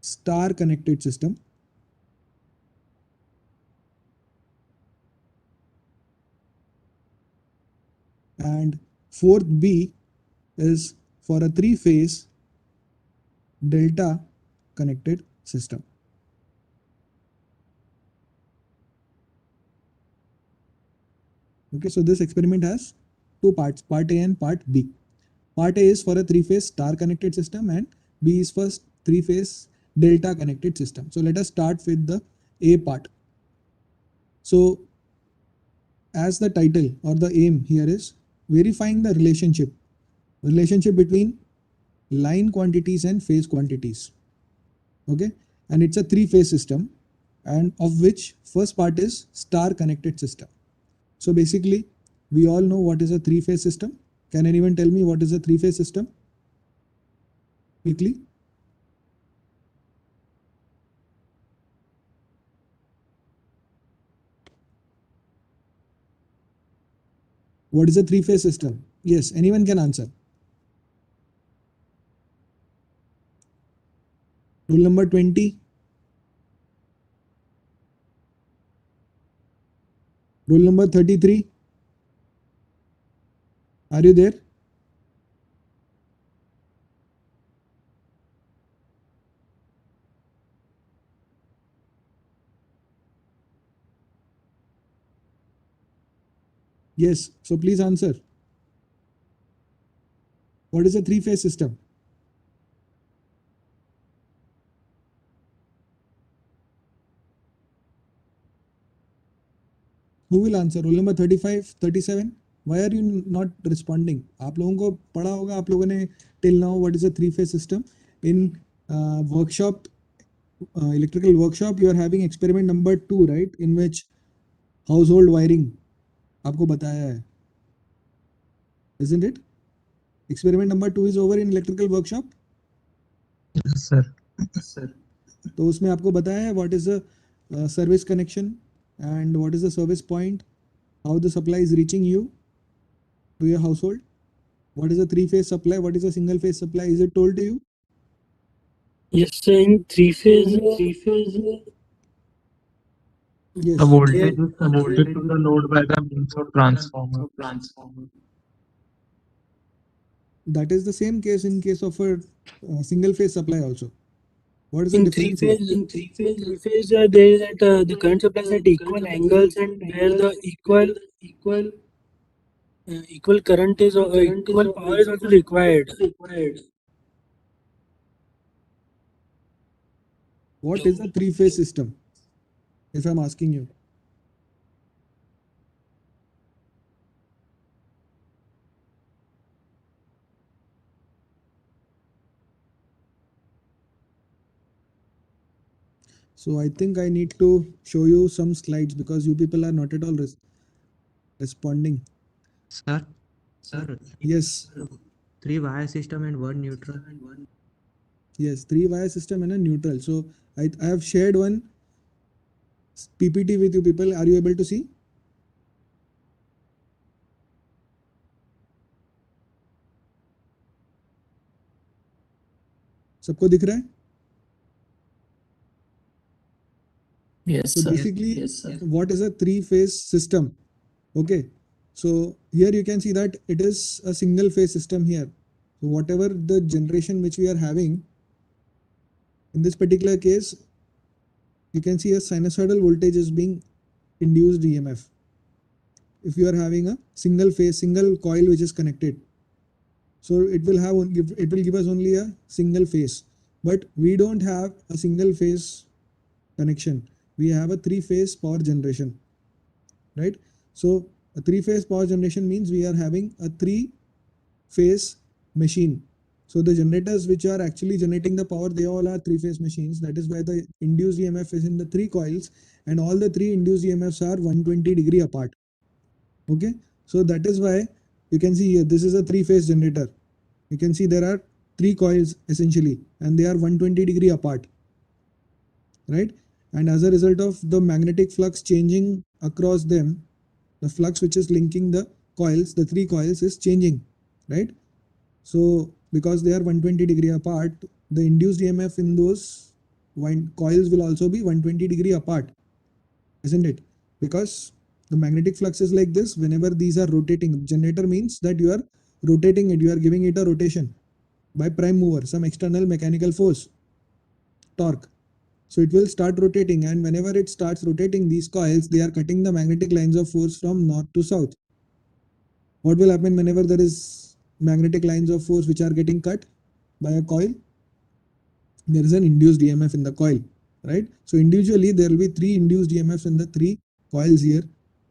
star connected system. And fourth B is for a three-phase delta connected system. Okay, so this experiment has two parts, part A and part B. Part A is for a three-phase star connected system and B is for three-phase delta connected system. So let us start with the A part. So as the title or the aim here is verifying the relationship between line quantities and phase quantities. Okay, and it's a three-phase system, and of which first part is star connected system. So basically we all know what is a three-phase system. Can anyone tell me what is a three-phase system quickly? What is a three-phase system? Yes, anyone can answer. Rule number 20. Rule number 33. Are you there? Yes, so please answer. What is a three-phase system? Who will answer? Rule number 35, 37. Why are you not responding? आप लोगों को पढ़ा होगा, आप लोगों ने till now what is a three-phase system. In workshop, electrical workshop, you are having experiment number 2, right? In which household wiring आपको बताया है, isn't it? Experiment number 2 is over in electrical workshop. Yes, sir. तो उसमें आपको बताया है what is the service connection and what is the service point, how the supply is reaching you to your household, what is a three-phase supply, what is a single-phase supply, is it told to you? Yes, sir. In three phase. Yes. The voltage is connected to the load by the means of transformer. That is the same case in case of a single-phase supply also. What is the In difference three here? phase, there is that the current supplies at equal angles, and where the equal current is equal power is also required. What is a three-phase system? If I'm asking you. So I think I need to show you some slides because you people are not at all responding. Sir, Yes. 3 wire system and 1 neutral. Yes, 3-wire system and a neutral. So I have shared one PPT with you people. Are you able to see? सबको दिख रहा है? Yes, so sir. basically, Yes, sir. what is a three-phase system? Okay, so here you can see that it is a single-phase system here. So whatever the generation which we are having, in this particular case, you can see a sinusoidal voltage is being induced EMF. If you are having a single coil which is connected, so it will give us only a single phase. But we don't have a single phase connection. We have a three-phase power generation, right? So a three-phase power generation means we are having a three-phase machine. So the generators which are actually generating the power, they all are three-phase machines. That is why the induced EMF is in the three coils, and all the three induced EMFs are 120 degree apart. Okay, so that is why you can see here, this is a three-phase generator. You can see there are three coils essentially, and they are 120 degree apart, right? And as a result of the magnetic flux changing across them, the flux which is linking the coils, the three coils, is changing, right? So because they are 120 degree apart, the induced EMF in those coils will also be 120 degree apart, isn't it? Because the magnetic flux is like this. Whenever these are rotating, generator means that you are rotating it, you are giving it a rotation by prime mover, some external mechanical force, torque. So it will start rotating, and whenever it starts rotating, these coils, they are cutting the magnetic lines of force from north to south. What will happen whenever there is magnetic lines of force which are getting cut by a coil? There is an induced EMF in the coil, right? So individually there will be 3 induced EMFs in the 3 coils here,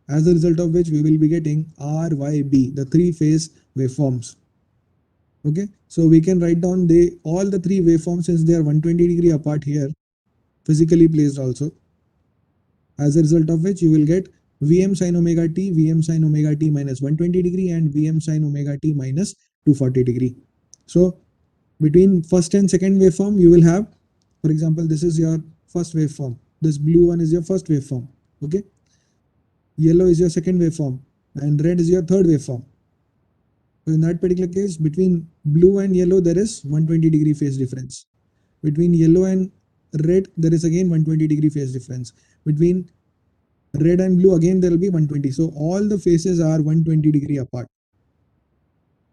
as a result of which we will be getting RYB, the 3-phase waveforms. Okay, so we can write down all the 3 waveforms, since they are 120 degree apart here, physically placed also, as a result of which you will get Vm sin omega t, Vm sin omega t minus 120 degree, and Vm sin omega t minus 240 degree. So between first and second waveform, you will have, for example, this is your first waveform, this blue one is your first waveform, okay, yellow is your second waveform, and red is your third waveform. So in that particular case, between blue and yellow there is 120 degree phase difference. Between yellow and red there is again 120 degree phase difference. Between red and blue again there will be 120. So all the phases are 120 degree apart.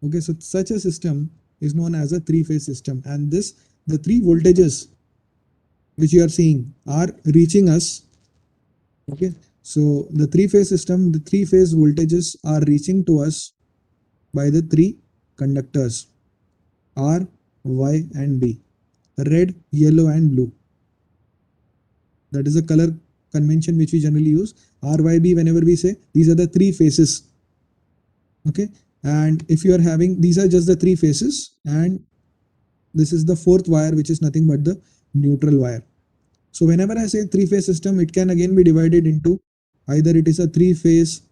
Okay, so such a system is known as a 3-phase system, and the 3 voltages which you are seeing are reaching us. Okay, so the 3-phase system, the 3-phase voltages are reaching to us by the 3 conductors R, Y and B, red, yellow and blue. That is a color convention which we generally use. R, Y, B, whenever we say, these are the 3 phases. Okay, and if you are having, these are just the 3 phases, and this is the 4th wire, which is nothing but the neutral wire. So whenever I say 3-phase system, it can again be divided into either it is a 3-phase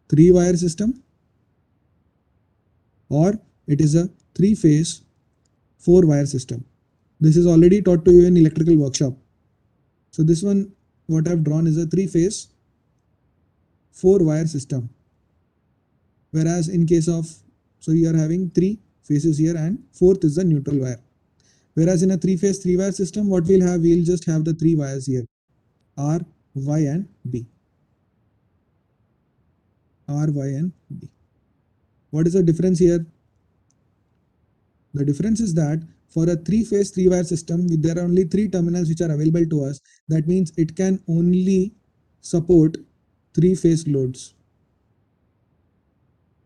3-wire system, or it is a 3-phase 4-wire system. This is already taught to you in electrical workshop. So this one, what I've drawn is a 3-phase 4-wire system. Whereas in case of, so you are having 3 phases here, and 4th is the neutral wire. Whereas in a 3-phase 3-wire system, what we'll have, we'll just have the 3 wires here, R, Y and B. R, Y and B. What is the difference here? The difference is that for a 3-phase 3-wire system, there are only 3 terminals which are available to us. That means it can only support 3-phase loads.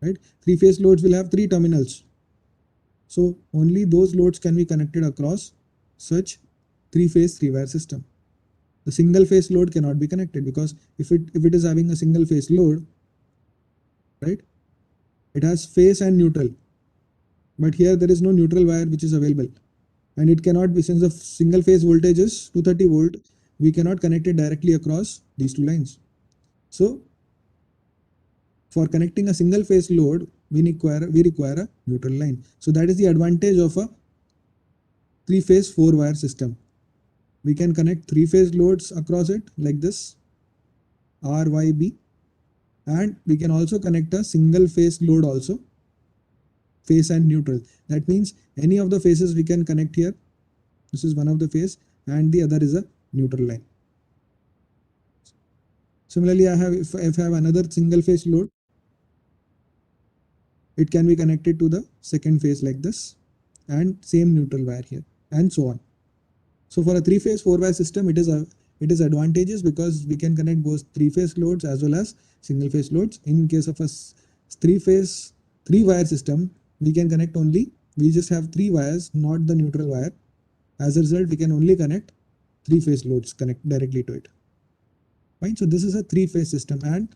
Right? 3-phase loads will have 3 terminals. So only those loads can be connected across such 3-phase 3-wire system. The single phase load cannot be connected, because if it is having a single phase load, right, it has phase and neutral, but here there is no neutral wire which is available, and it cannot be, since the single phase voltage is 230 volt, we cannot connect it directly across these 2 lines. So for connecting a single phase load, we require a neutral line. So that is the advantage of a 3-phase 4-wire system. We can connect 3-phase loads across it like this, R, Y, B, and we can also connect a single phase load also, phase and neutral. That means any of the phases we can connect here. This is one of the phase, and the other is a neutral line. Similarly, if I have another single phase load, it can be connected to the second phase like this, and same neutral wire here, and so on. So for a 3-phase 4-wire system, it is advantageous because we can connect both 3-phase loads as well as single phase loads. In case of a 3-phase 3-wire system, we just have 3 wires, not the neutral wire. As a result, we can only connect 3-phase loads directly to it. Fine. So this is a 3-phase system, and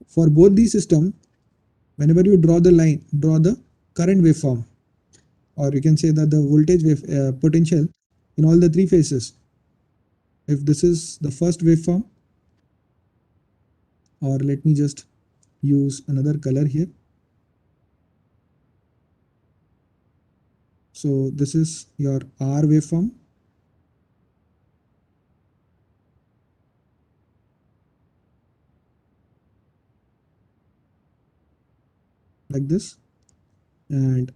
for both these systems, whenever you draw the line, draw the current waveform, or you can say that the voltage potential in all the 3 phases. If this is the first waveform, or let me just use another color here. So this is your R waveform. Like this, and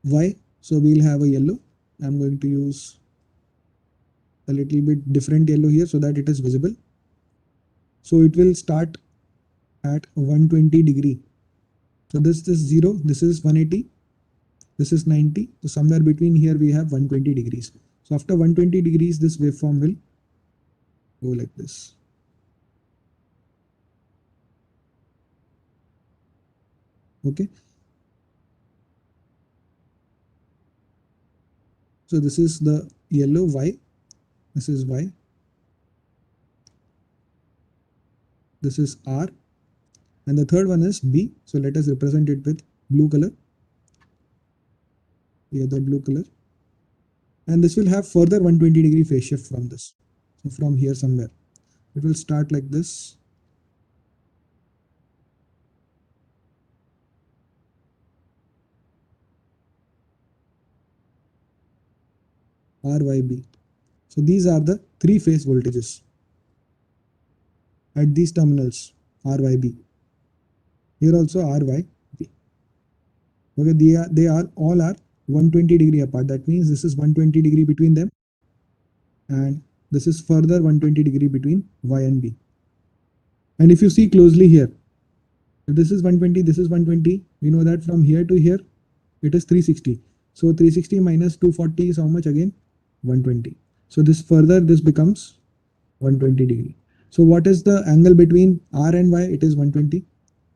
Y, so we'll have a yellow. I'm going to use a little bit different yellow here so that it is visible. So it will start at 120 degree. So this is 0, this is 180, this is 90. So somewhere between here we have 120 degrees. So after 120 degrees, this waveform will go like this. Okay. So this is the yellow Y. This is Y. This is R. And the third one is B. So let us represent it with blue color. Here the blue color. And this will have further 120 degree phase shift from this. So from here somewhere. It will start like this. RYB. So these are the three phase voltages at these terminals RYB. Here also RYB. Okay, they are all are 120 degree apart. That means this is 120 degree between them, and this is further 120 degree between Y and B. And if you see closely here, if this is 120, this is 120. We know that from here to here, it is 360. So 360 minus 240 is how much again? 120. So this further, this becomes 120 degree. So what is the angle between R and Y? It is 120.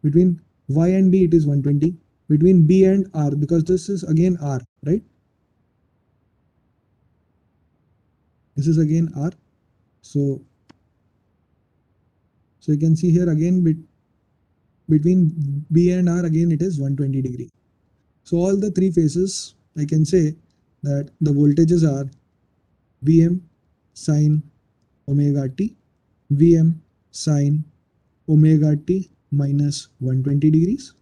Between Y and B, it is 120. Between B and R, because this is again R, right? This is again R. So you can see here again between B and R, again it is 120 degree. So all the three phases, I can say that the voltages are Vm sine omega t, Vm sine omega t minus 120 degrees,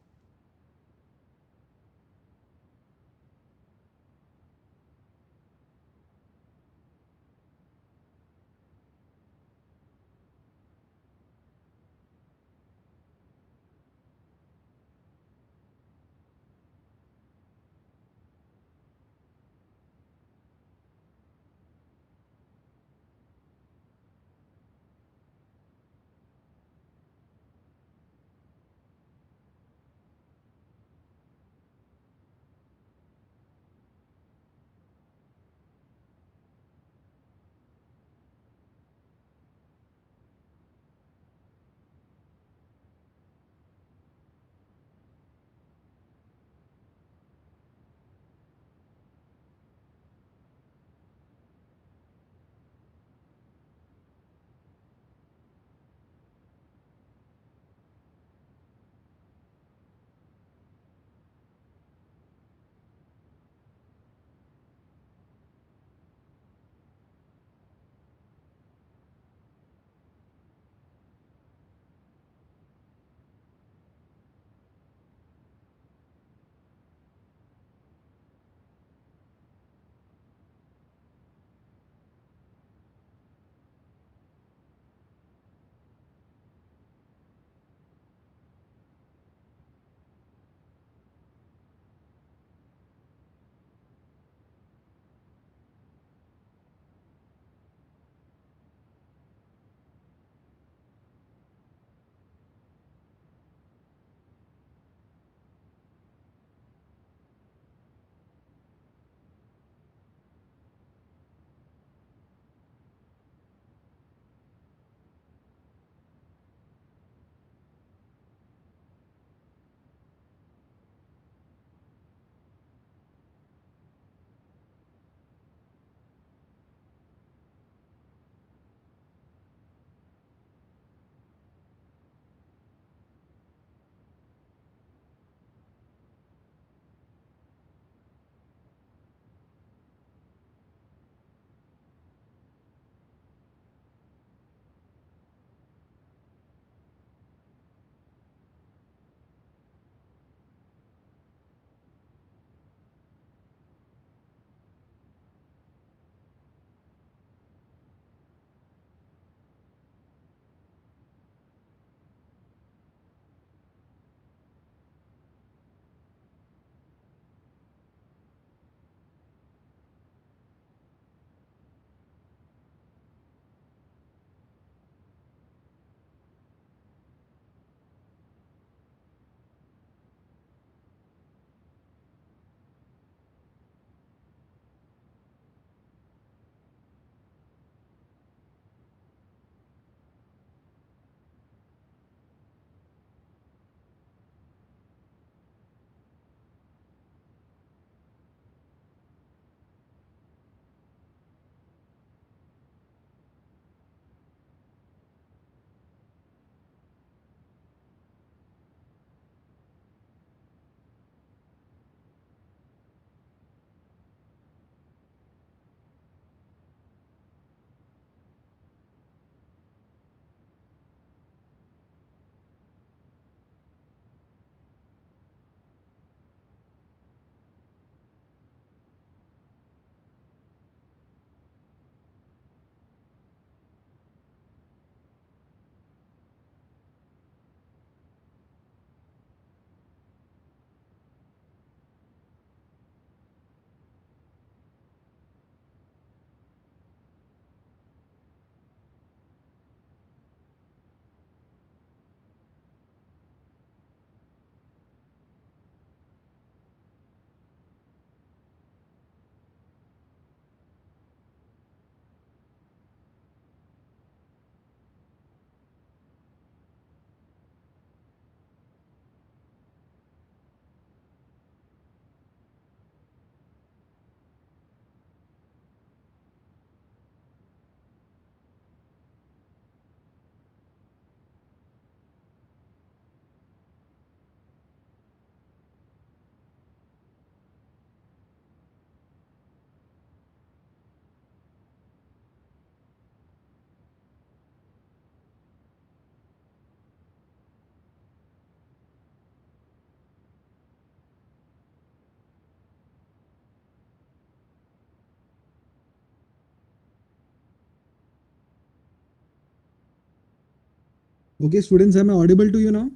Okay, students, am I audible to you now?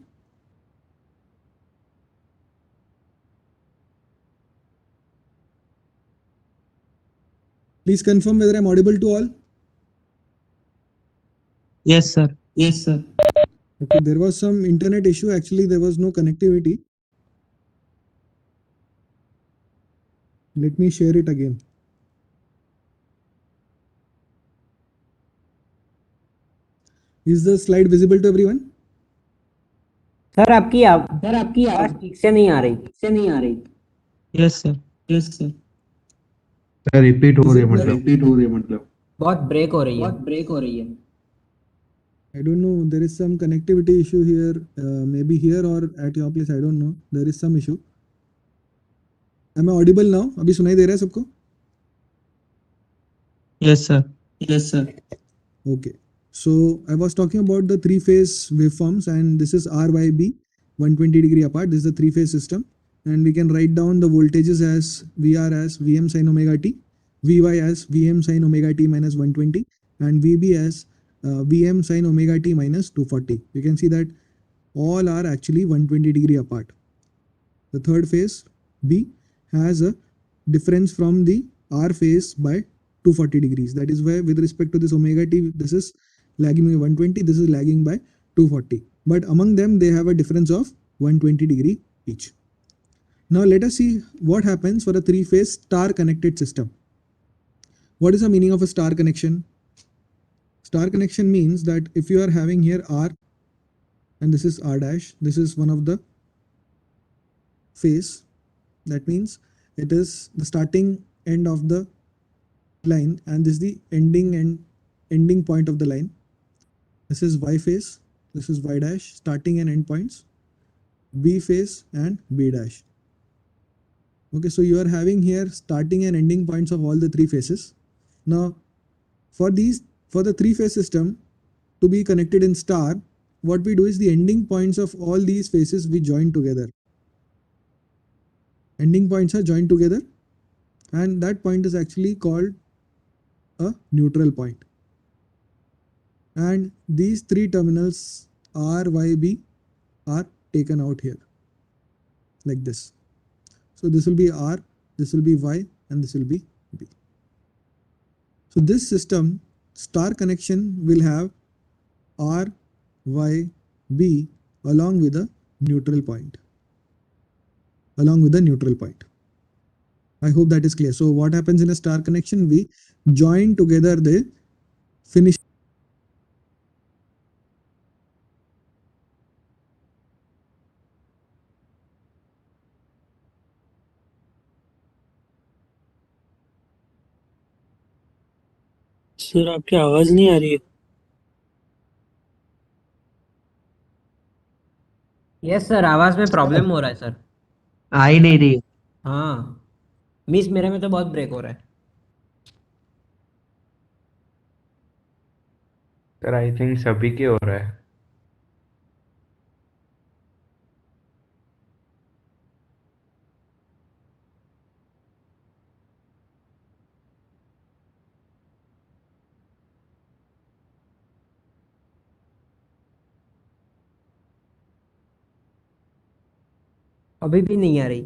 Please confirm whether I'm audible to all. Yes, sir. Yes, sir. Okay, there was some internet issue. Actually, there was no connectivity. Let me share it again. Is the slide visible to everyone? Sir आपकी आवाज ठीक से नहीं आ रही। Yes, sir. Yes, sir. Repeat हो Is रही it है clear? मतलब बहुत ब्रेक हो रही है। I don't know. There is some connectivity issue here. Maybe here or at your place. I don't know. There is some issue. Am I audible now? अभी सुनाई दे रहा है सबको? Yes, sir. Yes, sir. Okay. So I was talking about the three-phase waveforms, and this is RYB, 120 degree apart. This is the three-phase system, and we can write down the voltages as VR as Vm sin omega t, Vy as Vm sin omega t minus 120, and Vb as Vm sin omega t minus 240. You can see that all are actually 120 degree apart. The third phase B has a difference from the R phase by 240 degrees. That is why with respect to this omega t, this is lagging by 120, this is lagging by 240. But among them, they have a difference of 120 degree each. Now let us see what happens for a three-phase star connected system. What is the meaning of a star connection? Star connection means that if you are having here R and this is R dash, this is one of the phase. That means it is the starting end of the line and this is the ending point of the line. This is Y phase, this is Y dash, starting and end points, B phase and B dash. Okay, so you are having here starting and ending points of all the three phases. Now for the three phase system to be connected in star, what we do is the ending points of all these phases we join together. Ending points are joined together and that point is actually called a neutral point. And these three terminals R, Y, B are taken out here like this. So this will be R, this will be Y, and this will be B. So this system star connection will have R, Y, B along with a neutral point. Along with a neutral point. I hope that is clear. So what happens in a star connection? We join together the finish. Sir आपकी आवाज नहीं आ रही है। Yes sir, आवाज में problem हो रहा है सर। आ ही नहीं रही। हाँ, मिस मेरे में तो बहुत ब्रेक हो रहा है। सर आई थिंक सभी के हो रहा है। अभी भी नहीं आ रही।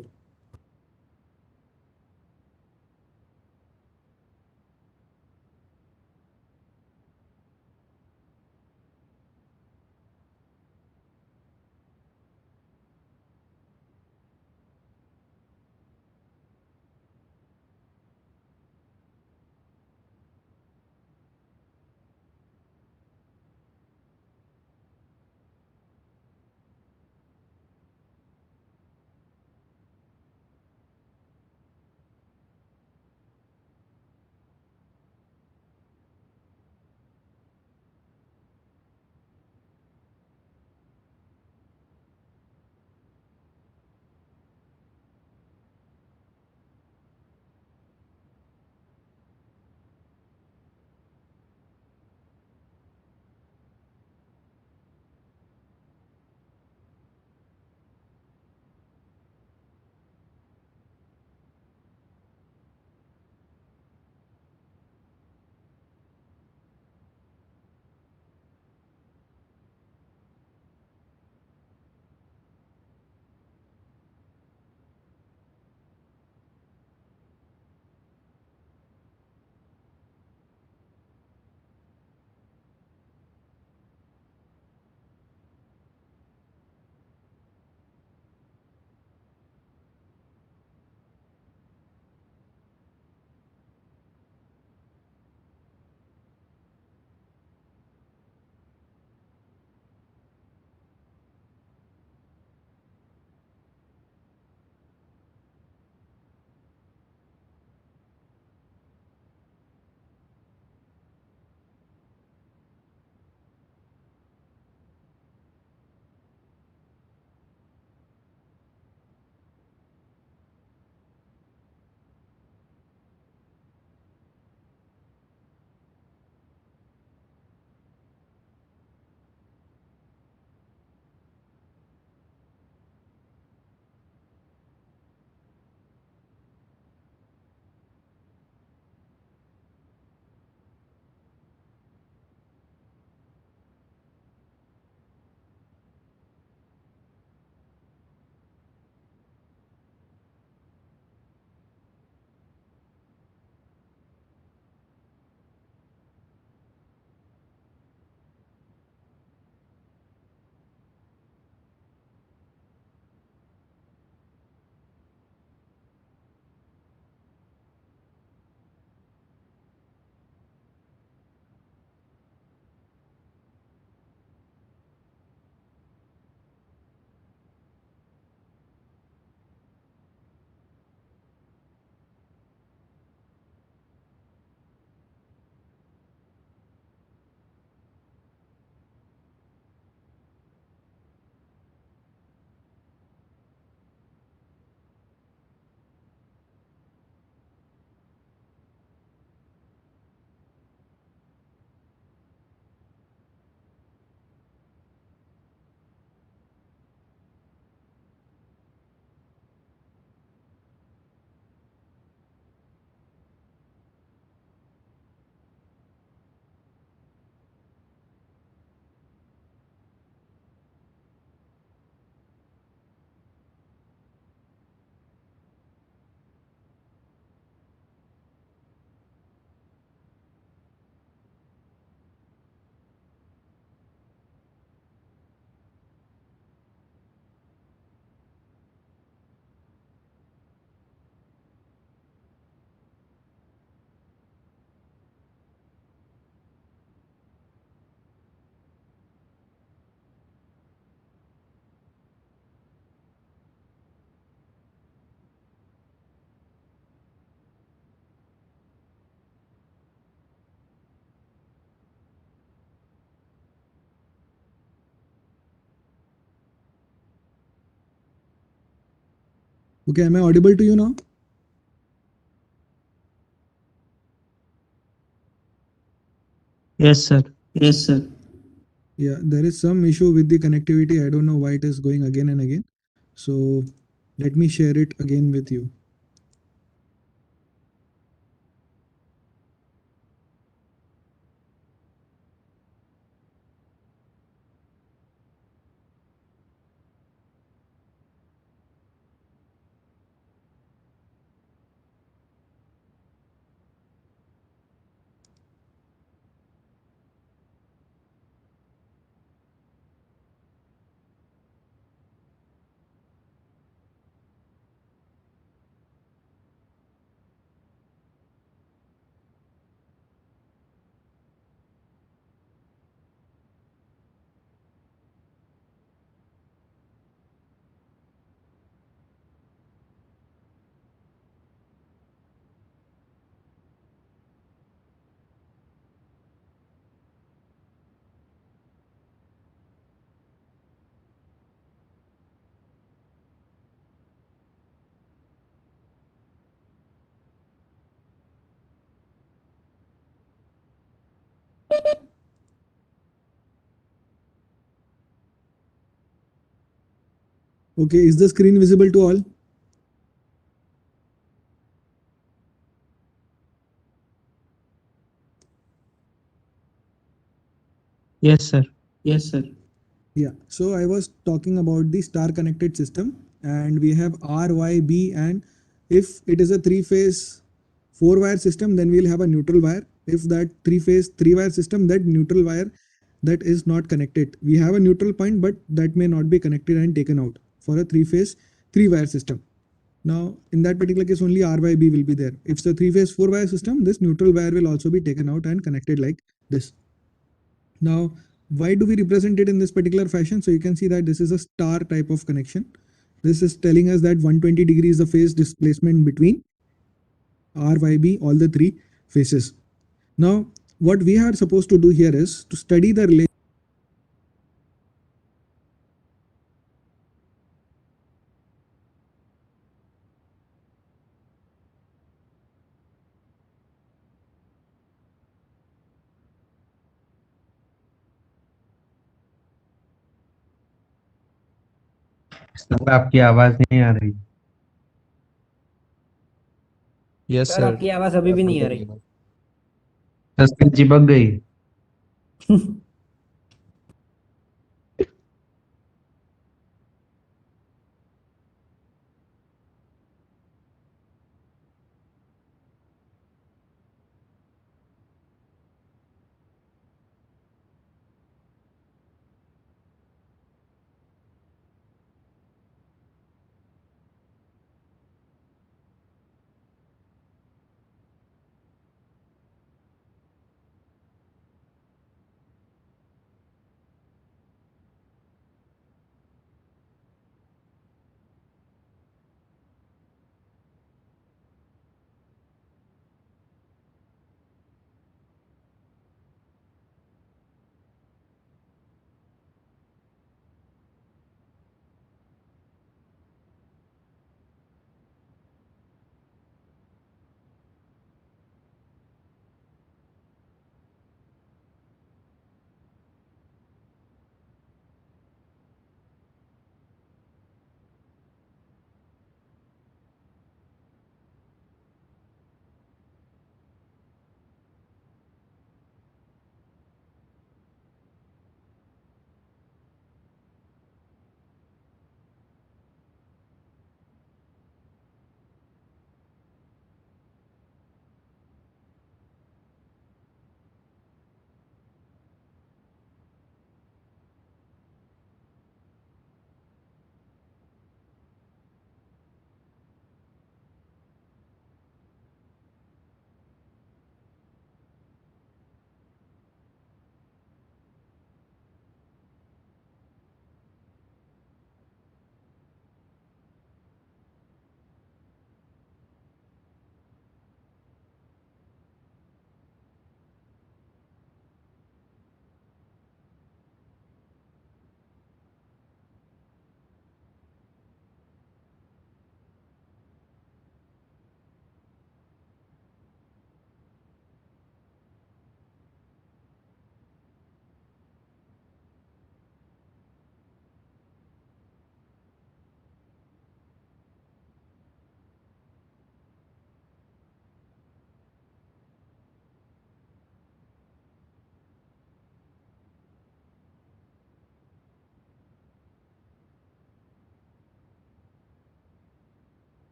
Okay, am I audible to you now? Yes, sir. Yeah, there is some issue with the connectivity. I don't know why it is going again and again. So let me share it again with you. Okay, is the screen visible to all? Yes, sir. Yeah, so I was talking about the star connected system, and we have R, Y, B, and if it is a three-phase four-wire system, then we'll have a neutral wire. If that three-phase three-wire system, that neutral wire that is not connected. We have a neutral point, but that may not be connected and taken out for a three-phase three-wire system. Now, in that particular case, only R, Y, B will be there. If it's a three-phase four-wire system, this neutral wire will also be taken out and connected like this. Now, why do we represent it in this particular fashion? So you can see that this is a star type of connection. This is telling us that 120 degrees is the phase displacement between R, Y, B, all the three phases. Now, what we are supposed to do here is to study the relation. Sir आपकी आवाज नहीं आ रही। Yes, sir sir. आपकी आवाज अभी भी नहीं आ रही। सर चिपक गई।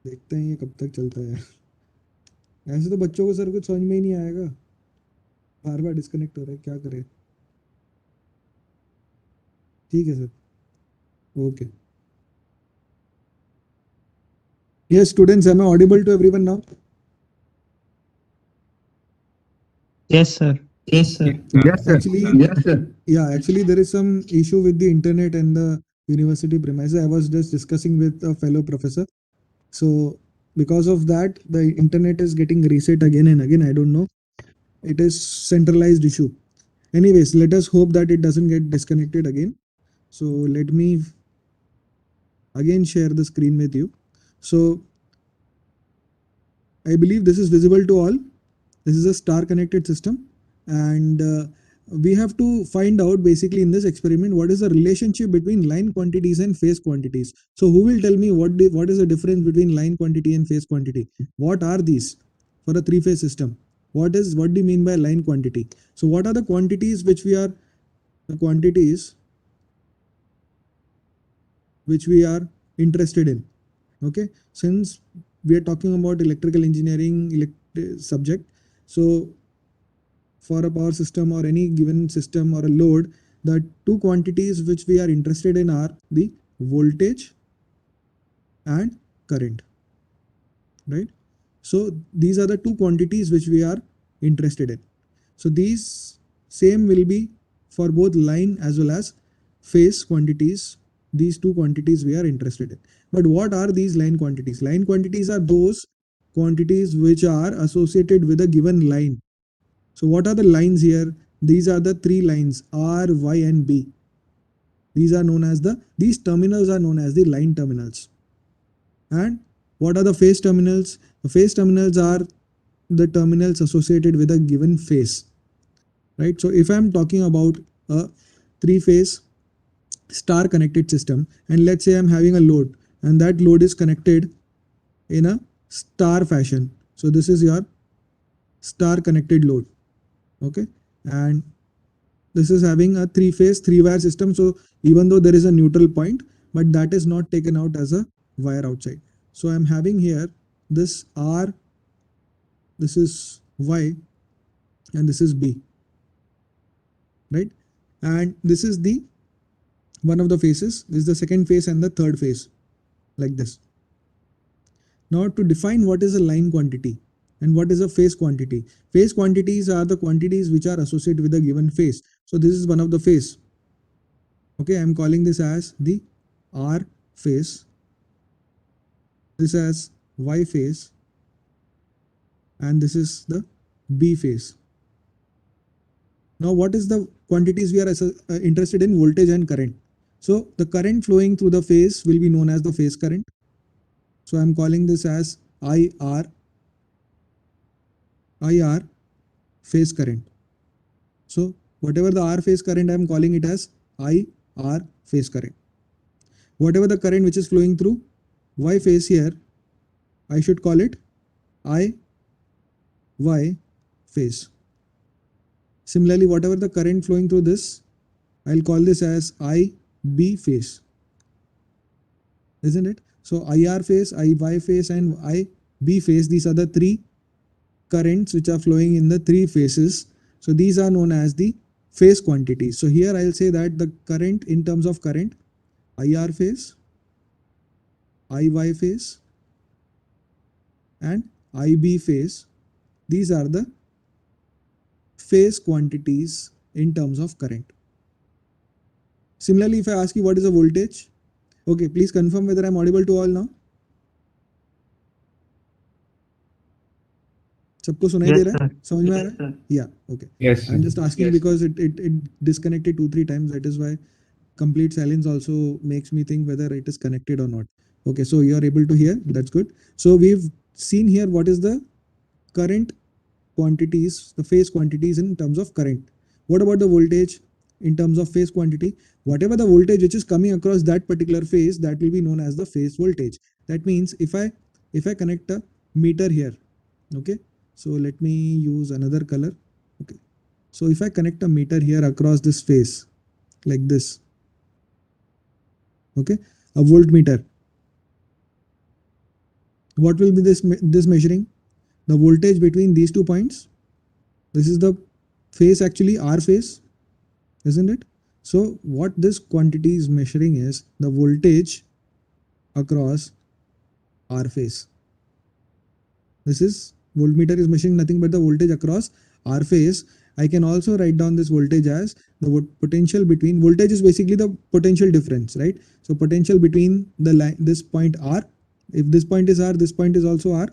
देखते हैं ये कब तक चलता है। ऐसे तो बच्चों को सर कुछ समझ में ही नहीं आएगा, बार बार डिस्कनेक्ट हो रहा है, क्या करें। ठीक है sir, okay. Yes, students, am I audible to everyone now? Yes, sir. Yes, sir. Actually, yeah, actually there is some issue with the internet and the university premises. I was just discussing with a fellow professor. So because of that, the internet is getting reset again and again. I don't know. It is centralized issue. Anyways, let us hope that it doesn't get disconnected again. So let me again share the screen with you. So I believe this is visible to all. This is a star connected system, and we have to find out basically in this experiment what is the relationship between line quantities and phase quantities. So who will tell me what is the difference between line quantity and phase quantity? What are these for a three-phase system? What do you mean by line quantity? So what are the quantities which we are interested in? Okay, since we are talking about electrical engineering subject, so for a power system or any given system or a load, the two quantities which we are interested in are the voltage and current, right? So these are the two quantities which we are interested in. So these same will be for both line as well as phase quantities. These two quantities we are interested in. But what are these line quantities? Line quantities are those quantities which are associated with a given line. So what are the lines here? These are the three lines R, Y and B. These terminals are known as the line terminals. And what are the phase terminals? The phase terminals are the terminals associated with a given phase, right? So if I'm talking about a three-phase star connected system, and let's say I'm having a load and that load is connected in a star fashion. So this is your star connected load, okay? And this is having a three-phase, three-wire system. So even though there is a neutral point, but that is not taken out as a wire outside. So I'm having here this R, this is Y, and this is B, right? And this is the one of the phases. This is the second phase and the third phase, like this. Now to define what is a line quantity and what is a phase quantity. Phase quantities are the quantities which are associated with a given phase. So this is one of the phase. Okay, I'm calling this as the R phase, this as Y phase, and this is the B phase. Now what is the quantities we are interested in? Voltage and current. So the current flowing through the phase will be known as the phase current. So I'm calling this as IR phase current. So whatever the R phase current, I'm calling it as IR phase current. Whatever the current which is flowing through Y phase here, I should call it IY phase. Similarly, whatever the current flowing through this, I'll call this as IB phase, isn't it? So IR phase, IY phase and IB phase, these are the three currents which are flowing in the three phases. So these are known as the phase quantities. So here I'll say that the current, in terms of current, IR phase, IY phase and IB phase, these are the phase quantities in terms of current. Similarly, if I ask you what is a voltage, okay, please confirm whether I'm audible to all now. सबको सुनाई दे रहा है, समझ में आ रहा है? Yeah, okay. Yes. I'm just asking because it disconnected 2-3 times. That is why complete silence also makes me think whether it is connected or not. Okay, so you are able to hear. That's good. So we've seen here what is the current quantities, the phase quantities in terms of current. What about the voltage in terms of phase quantity? Whatever the voltage which is coming across that particular phase, that will be known as the phase voltage. That means if I connect a meter here, okay, so let me use another color. Okay, so if I connect a meter here across this phase like this, okay, a voltmeter, what will be this measuring? The voltage between these 2 points. This is the phase, actually R phase, isn't it? So what this quantity is measuring is the voltage across R phase. This is voltmeter is measuring nothing but the voltage across R phase. I can also write down this voltage as the potential between, voltage is basically the potential difference, right? So potential between the line, this point R, if this point is R, this point is also R,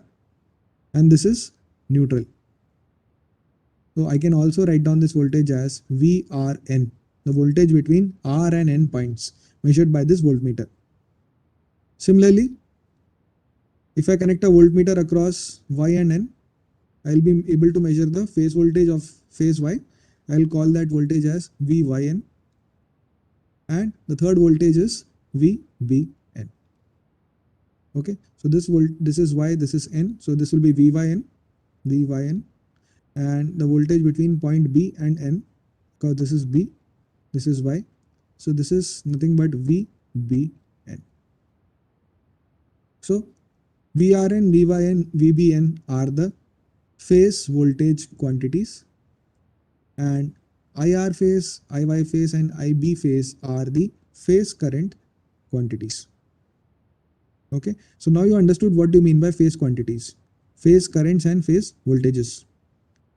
and this is neutral. So I can also write down this voltage as VRN, the voltage between R and N points measured by this voltmeter. Similarly, if I connect a voltmeter across Y and N, I'll be able to measure the phase voltage of phase Y. I'll call that voltage as VYN. And the third voltage is VBN. Okay, so this is Y, this is N. So this will be VYN, and the voltage between point B and N, because this is B, this is Y. So this is nothing but VBN. So VRN, VYN, VBN are the phase voltage quantities, and IR phase, IY phase, and IB phase are the phase current quantities. Okay, so now you understood what do you mean by phase quantities, phase currents and phase voltages.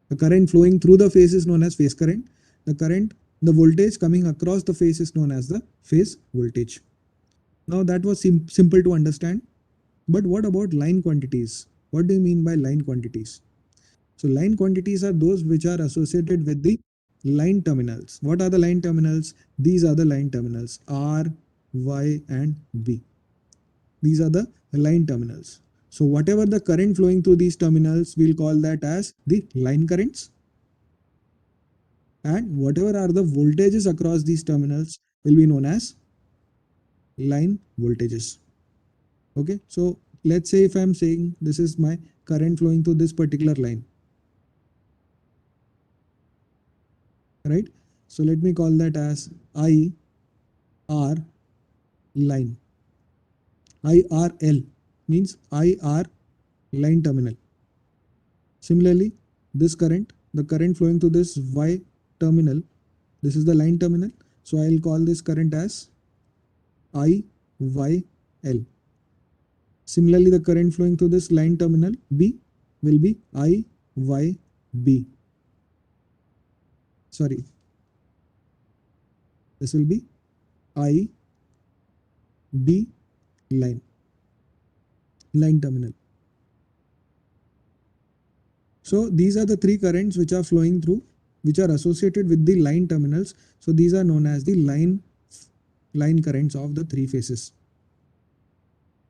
The current flowing through the phase is known as phase current. The voltage coming across the phase is known as the phase voltage. Now that was simple to understand. But what about line quantities? What do you mean by line quantities? So line quantities are those which are associated with the line terminals. What are the line terminals? These are the line terminals R, Y, and B. These are the line terminals. So whatever the current flowing through these terminals, we'll call that as the line currents. And whatever are the voltages across these terminals will be known as line voltages. Okay, so let's say if I'm saying this is my current flowing through this particular line, right? So let me call that as IR line. IRL means IR line terminal. Similarly, this current, the current flowing through this Y terminal, this is the line terminal. So I'll call this current as IYL. Similarly, the current flowing through this line terminal B will be IYB. Sorry, this will be IB line terminal. So these are the three currents which are flowing through, which are associated with the line terminals. So these are known as the line currents of the three phases.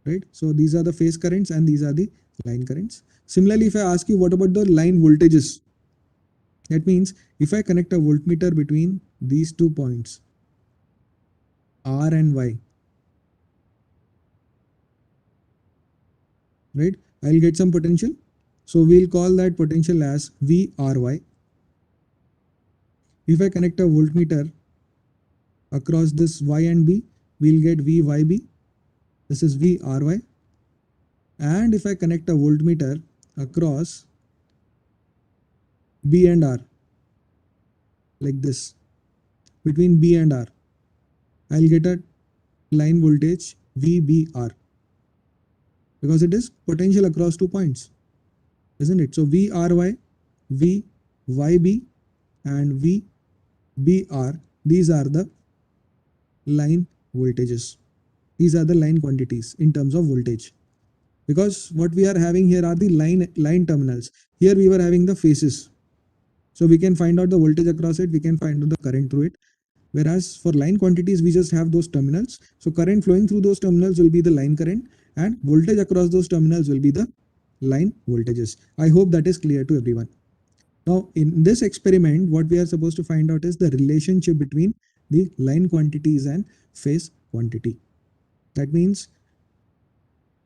Right? So these are the phase currents and these are the line currents. Similarly, if I ask you what about the line voltages, that means if I connect a voltmeter between these 2 points R and Y, right, I'll get some potential. So we'll call that potential as VRY. If I connect a voltmeter across this Y and B, we'll get VYB. This is VRY. And if I connect a voltmeter across B and R, like this, between B and R, I'll get a line voltage VBR, because it is potential across 2 points, isn't it? So VRY, VYB, and VBR, these are the line voltages. These are the line quantities in terms of voltage, because what we are having here are the line terminals. Here we were having the phases, so we can find out the voltage across it, we can find out the current through it. Whereas for line quantities, we just have those terminals. So current flowing through those terminals will be the line current, and voltage across those terminals will be the line voltages. I hope that is clear to everyone. Now in this experiment, what we are supposed to find out is the relationship between the line quantities and phase quantity. That means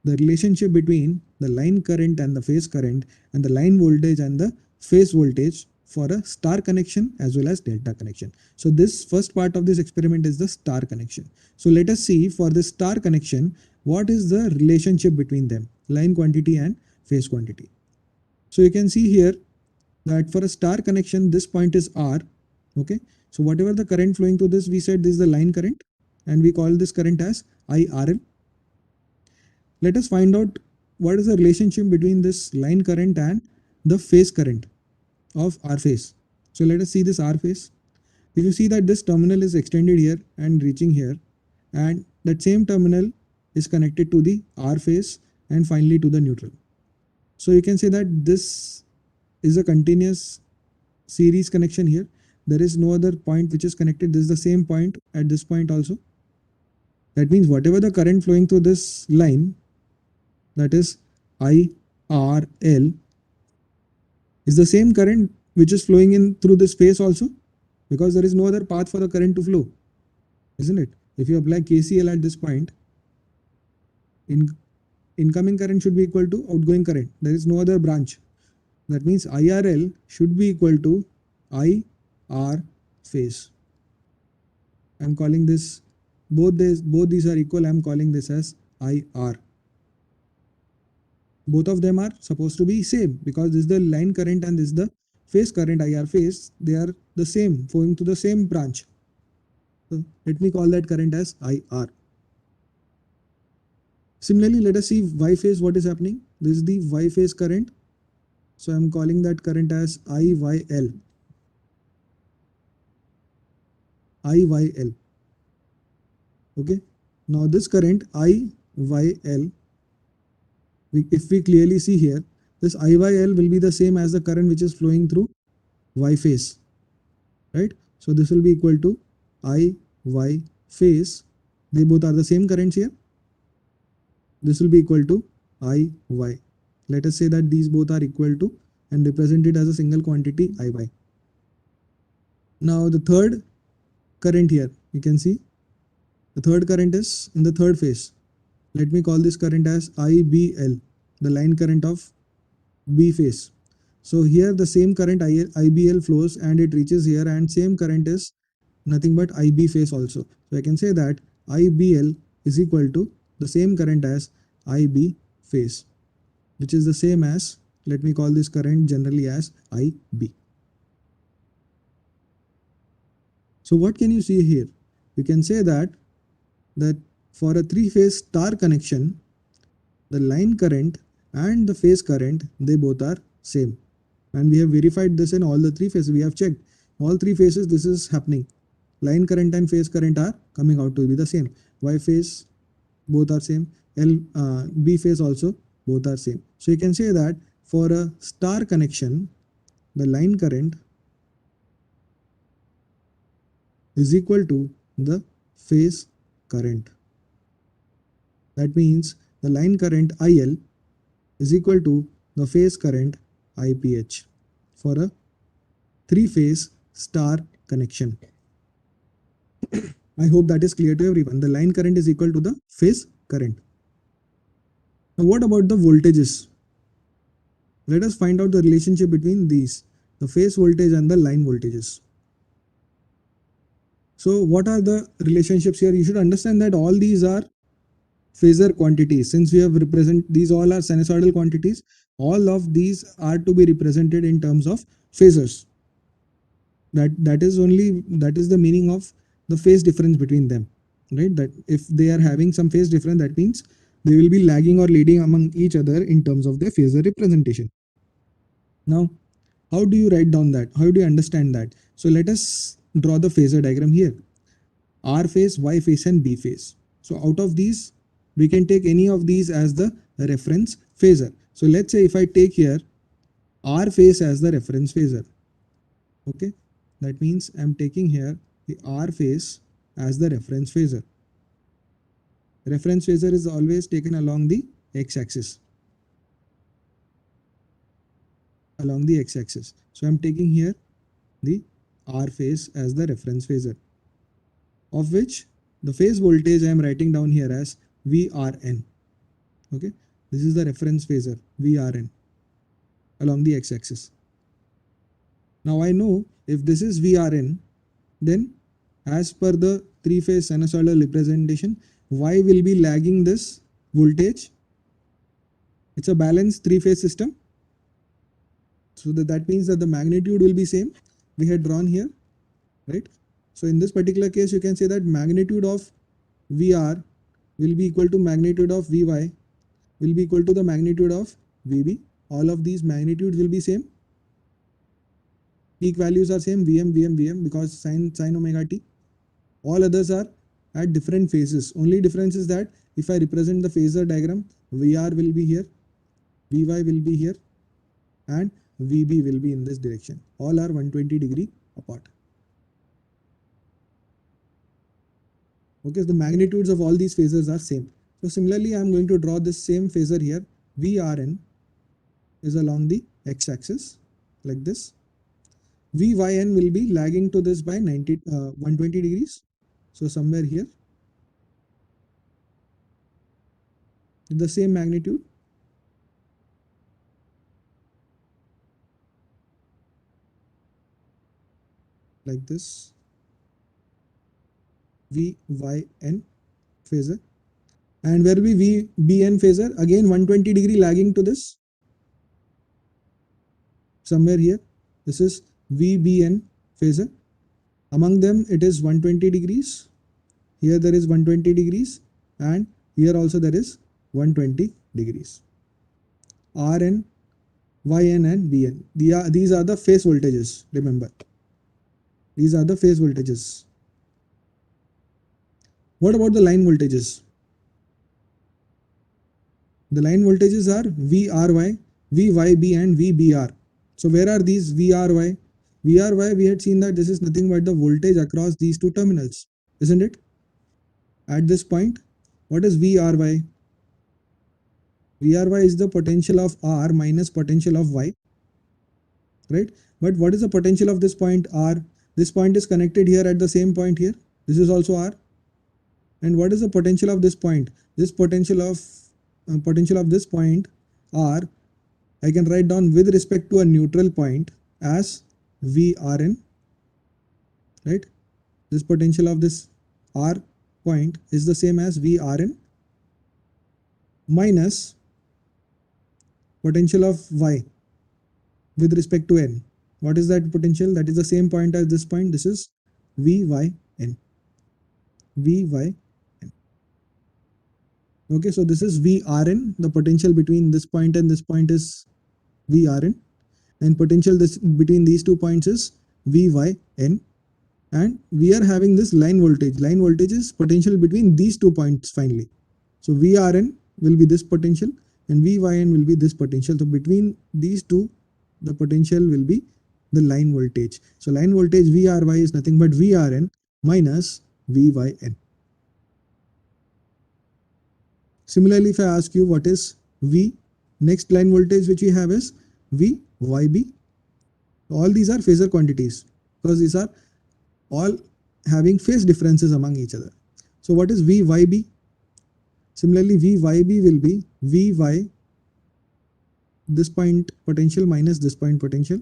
the relationship between the line current and the phase current, and the line voltage and the phase voltage for a star connection as well as delta connection. So this first part of this experiment is the star connection. So let us see for the star connection, what is the relationship between them, line quantity and phase quantity. So you can see here that for a star connection, this point is R. Okay. So whatever the current flowing through this, we said this is the line current, and we call this current as IRL. Let us find out what is the relationship between this line current and the phase current of R phase. So let us see this R phase. If you see that this terminal is extended here and reaching here, and that same terminal is connected to the R phase and finally to the neutral. So you can say that this is a continuous series connection here. There is no other point which is connected. This is the same point at this point also. That means whatever the current flowing through this line, that is IRL, is the same current which is flowing in through this phase also, because there is no other path for the current to flow, isn't it? If you apply KCL at this point, incoming current should be equal to outgoing current. There is no other branch. That means IRL should be equal to IR phase. I'm calling this, both these are equal. I'm calling this as IR. Both of them are supposed to be same, because this is the line current and this is the phase current, IR phase. They are the same, flowing to the same branch. So let me call that current as IR. Similarly, let us see Y phase, what is happening. This is the Y phase current. So I'm calling that current as IYL. IYL. Okay. Now this current IYL, if we clearly see here, this IYL will be the same as the current which is flowing through Y phase, right? So this will be equal to IY phase. They both are the same currents here. This will be equal to IY. Let us say that these both are equal to and represented as a single quantity IY. Now the third current here, you can see the third current is in the third phase. Let me call this current as IBL, the line current of B phase. So here the same current IBL flows and it reaches here, and same current is nothing but IB phase also. So I can say that IBL is equal to the same current as IB phase, which is the same as, let me call this current generally as IB. So what can you see here? You can say that for a three-phase star connection, the line current and the phase current, they both are same. And we have verified this in all the three phases. We have checked all three phases, this is happening. Line current and phase current are coming out to be the same. Y phase, both are same. B phase also, both are same. So you can say that for a star connection, the line current is equal to the phase current. That means the line current IL is equal to the phase current IPH for a three-phase star connection. I hope that is clear to everyone. The line current is equal to the phase current. Now what about the voltages? Let us find out the relationship between these, the phase voltage and the line voltages. So what are the relationships here? You should understand that all these are phasor quantities. Since we have these all are sinusoidal quantities, all of these are to be represented in terms of phasors. That is the meaning of the phase difference between them, right? That if they are having some phase difference, that means they will be lagging or leading among each other in terms of their phasor representation. Now, how do you write down that? How do you understand that? So let us draw the phasor diagram here. R phase, Y phase and B phase. So out of these, we can take any of these as the reference phasor. So let's say if I take here R phase as the reference phasor. Okay, that means I'm taking here the R phase as the reference phasor. Reference phasor is always taken along the x-axis. along the x-axis. So I'm taking here the R phase as the reference phasor, of which the phase voltage I am writing down here as VRN. Okay, this is the reference phasor VRN along the x-axis. Now I know if this is VRN, then as per the three-phase sinusoidal representation, Y will be lagging this voltage. It's a balanced three-phase system. So that means that the magnitude will be same. We had drawn here, right? So in this particular case, you can say that magnitude of VR will be equal to magnitude of Vy will be equal to the magnitude of Vb. All of these magnitudes will be same. Peak values are same, Vm because sin omega t. All others are at different phases. Only difference is that if I represent the phasor diagram, Vr will be here, Vy will be here, and Vb will be in this direction. All are 120 degree apart. Okay, so the magnitudes of all these phasors are same. So similarly, I am going to draw this same phasor here. Vrn is along the x-axis like this. Vyn will be lagging to this by 120 degrees. So somewhere here, the same magnitude. Like this, Vyn phasor, and where will be Vbn phasor, again 120 degree lagging to this, somewhere here. This is Vbn phasor. Among them it is 120 degrees. Here there is 120 degrees, and here also there is 120 degrees. Rn, Yn and Vn. These are the phase voltages, remember. These are the phase voltages. What about the line voltages? The line voltages are VRY, VYB and VBR. So where are these VRY? VRY, we had seen that this is nothing but the voltage across these two terminals, isn't it? At this point, what is VRY? VRY is the potential of R minus potential of Y, right? But what is the potential of this point R? This point is connected here at the same point here. This is also R. And what is the potential of this point? This potential of this point R, I can write down with respect to a neutral point as Vrn, right? This potential of this R point is the same as Vrn minus potential of Y with respect to n. What is that potential? That is the same point as this point. This is Vyn. Vyn. Okay, so this is Vrn. The potential between this point and this point is Vrn, and potential between these two points is Vyn. And we are having this line voltage. Line voltage is potential between these 2 points finally. So Vrn will be this potential and Vyn will be this potential. So between these two, the potential will be the line voltage. So line voltage Vry is nothing but Vrn minus Vyn. Similarly, if I ask you what is V, next line voltage which we have is Vyb. All these are phasor quantities because these are all having phase differences among each other. So what is Vyb? Similarly, Vyb will be Vy, this point potential minus this point potential.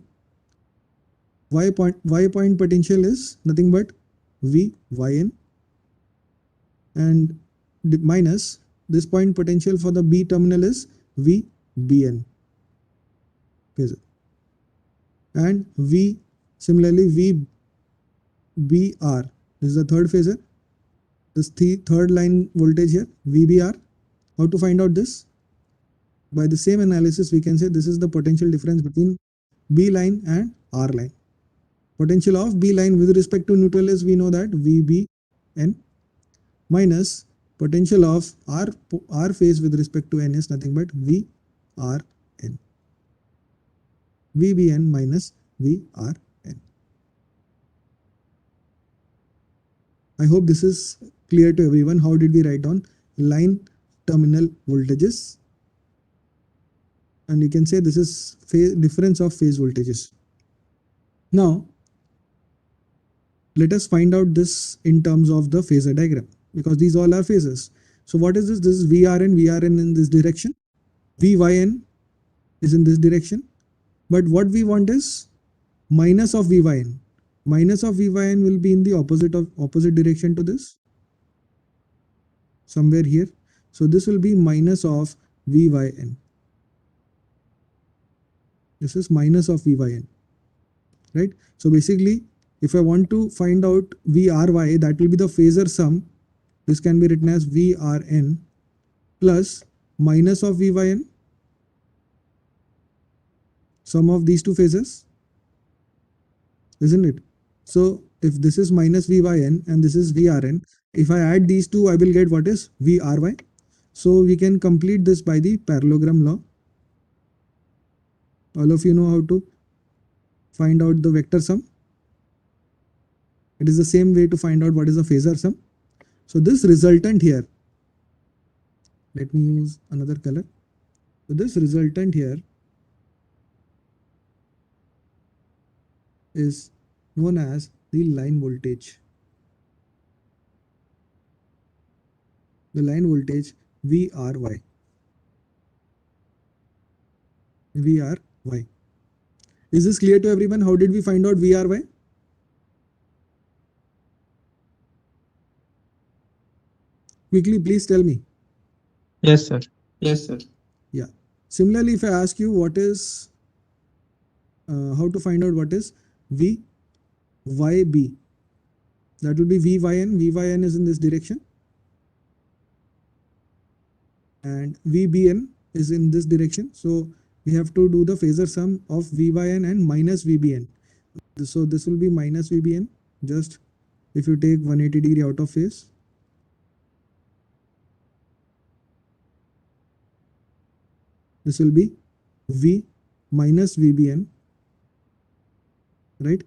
Y point potential is nothing but Vyn, and minus this point potential for the B terminal is Vbn phasor, and similarly VBR, this is the third phasor, this third line voltage here, VBR. How to find out this? By the same analysis, we can say this is the potential difference between B line and R line. Potential of B line with respect to neutral is, we know that Vbn, minus potential of R phase with respect to n is nothing but Vrn. Vbn minus Vrn. I hope this is clear to everyone. How did we write down line terminal voltages? and you can say this is difference of phase voltages. Now let us find out this in terms of the phasor diagram, because these all are phases. So what is this? This is VRN in this direction, VYN is in this direction, but what we want is minus of VYN. Minus of VYN will be in the opposite direction to this, somewhere here. So this will be minus of VYN. This is minus of VYN, right? So basically, if I want to find out VRY, that will be the phasor sum. This can be written as VRN plus minus of VYN, sum of these two phases, isn't it? So if this is minus VYN and this is VRN, if I add these two, I will get what is VRY. So we can complete this by the parallelogram law. All of you know how to find out the vector sum. It is the same way to find out what is the phasor sum. So this resultant here, let me use another color. So this resultant here is known as the line voltage. The line voltage VRY. VRY. Is this clear to everyone? How did we find out VRY? Quickly, please tell me. Yes, sir. Yes, sir. Yeah. Similarly, if I ask you what is, how to find out what is VYB, that will be VYN. VYN is in this direction, and VBN is in this direction. So we have to do the phasor sum of VYN and minus VBN. So this will be minus VBN, just if you take 180 degree out of phase. This will be V minus VBN, right?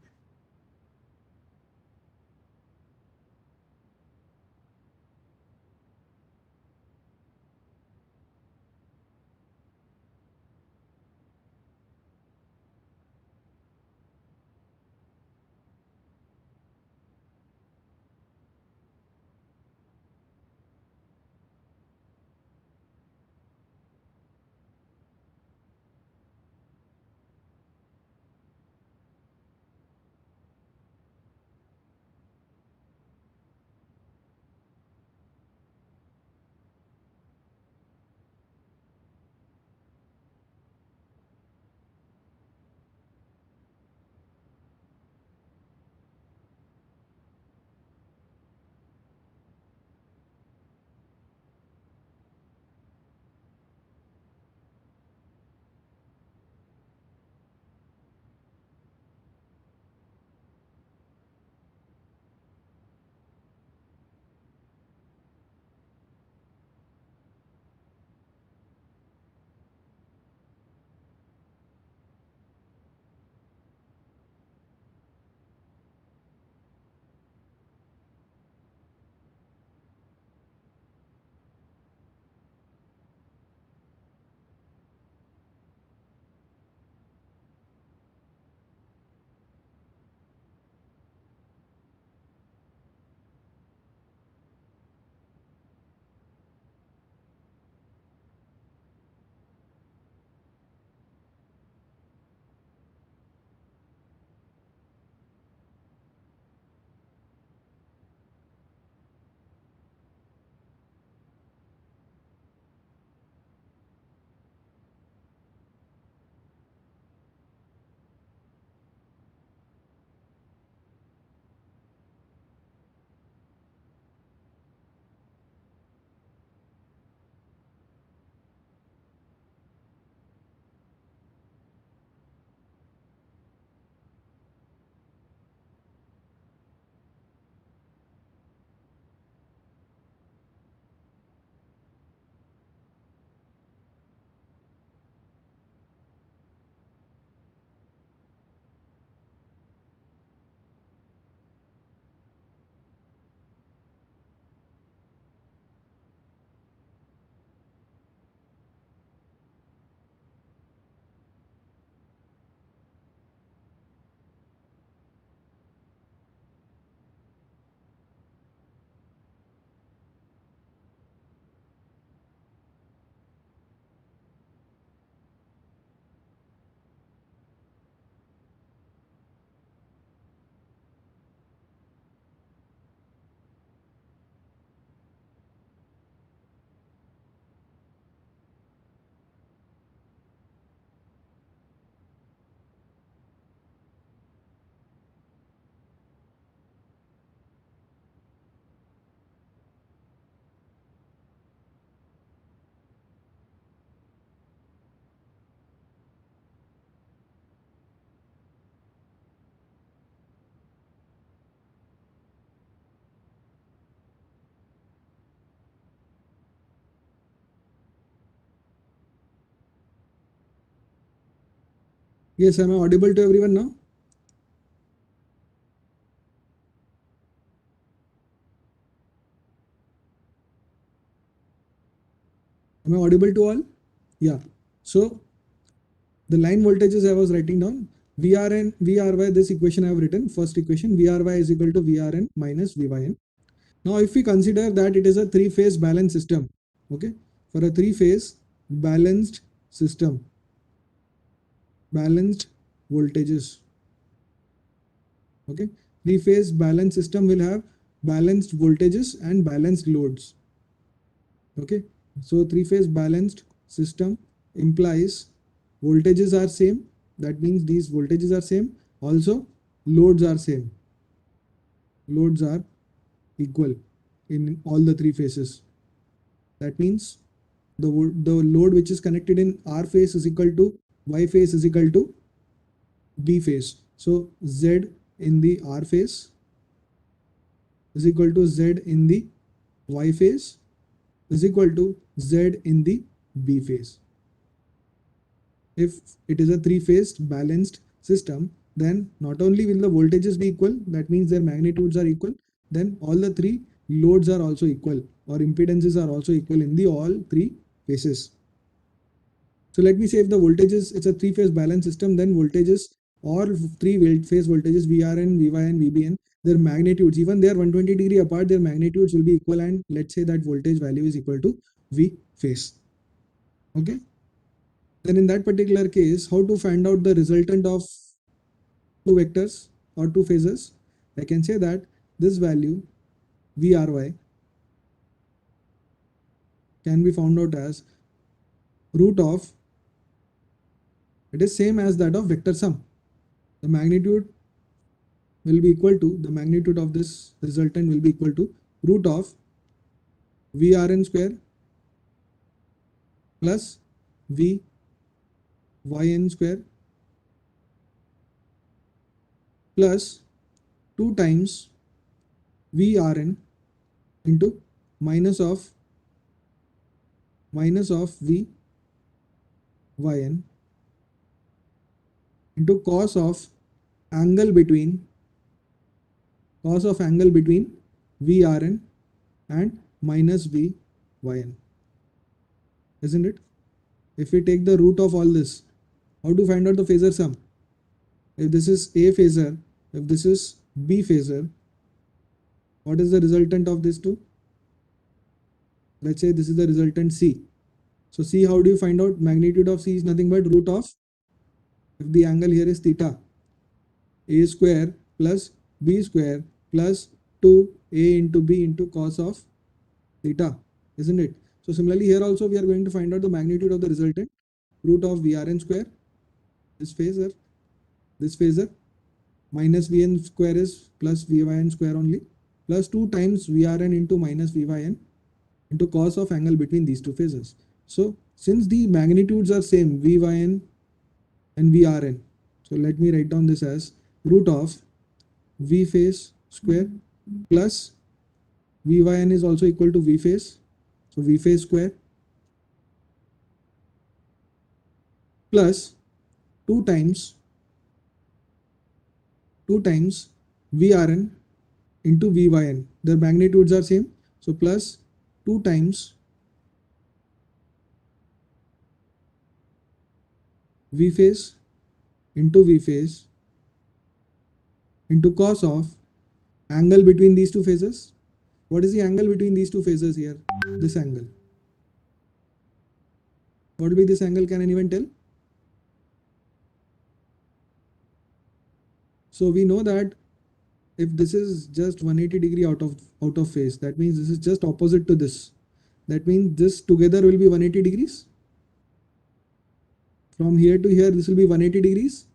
Yes, am I audible to everyone now? Am I audible to all? Yeah. So the line voltages I was writing down, VRN, VRY, this equation I have written, first equation, VRY is equal to VRN minus VYN. Now, if we consider that it is a three-phase balanced system, okay, for a three-phase balanced system, balanced voltages, okay, three-phase balanced system will have balanced voltages and balanced loads, okay. So three-phase balanced system implies voltages are same, that means these voltages are same, also loads are same, loads are equal in all the three phases. That means the load which is connected in R phase is equal to Y phase is equal to B phase. So Z in the R phase is equal to Z in the Y phase is equal to Z in the B phase. If it is a three-phased balanced system, then not only will the voltages be equal, that means their magnitudes are equal, then all the three loads are also equal or impedances are also equal in the all three phases. So let me say if the voltages, it's a three-phase balanced system, then voltages or three-phase voltages VRN, VYN, VBN, their magnitudes, even they are 120 degree apart, their magnitudes will be equal, and let's say that voltage value is equal to V phase. Okay. Then in that particular case, how to find out the resultant of two vectors or two phases? I can say that this value VRY can be found out as root of, it is same as that of vector sum. The magnitude will be equal to, the magnitude of this resultant will be equal to root of VRN square plus VYN square plus 2 times VRN into minus of VYN into cos of angle between VRN and minus VYN, isn't it? If we take the root of all this, how to find out the phasor sum? If this is A phasor, if this is B phasor, what is the resultant of these two? Let's say this is the resultant C. So C, how do you find out? Magnitude of C is nothing but root of, if the angle here is theta, A square plus B square plus 2A into B into cos of theta, isn't it? So similarly here also we are going to find out the magnitude of the resultant, root of VRN square, this phasor, minus Vn square is plus Vyn square only, plus 2 times VRN into minus Vyn into cos of angle between these two phases. So since the magnitudes are same, Vyn and VRN, so let me write down this as root of V phase square plus Vyn is also equal to V phase, so V phase square plus 2 times VRN into Vyn. Their magnitudes are same, so plus 2 times V phase into cos of angle between these two phases. What is the angle between these two phases here? This angle. What will be this angle? Can anyone tell? So we know that if this is just 180 degree out of phase, that means this is just opposite to this. That means this together will be 180 degrees. From here to here, this will be 180 degrees,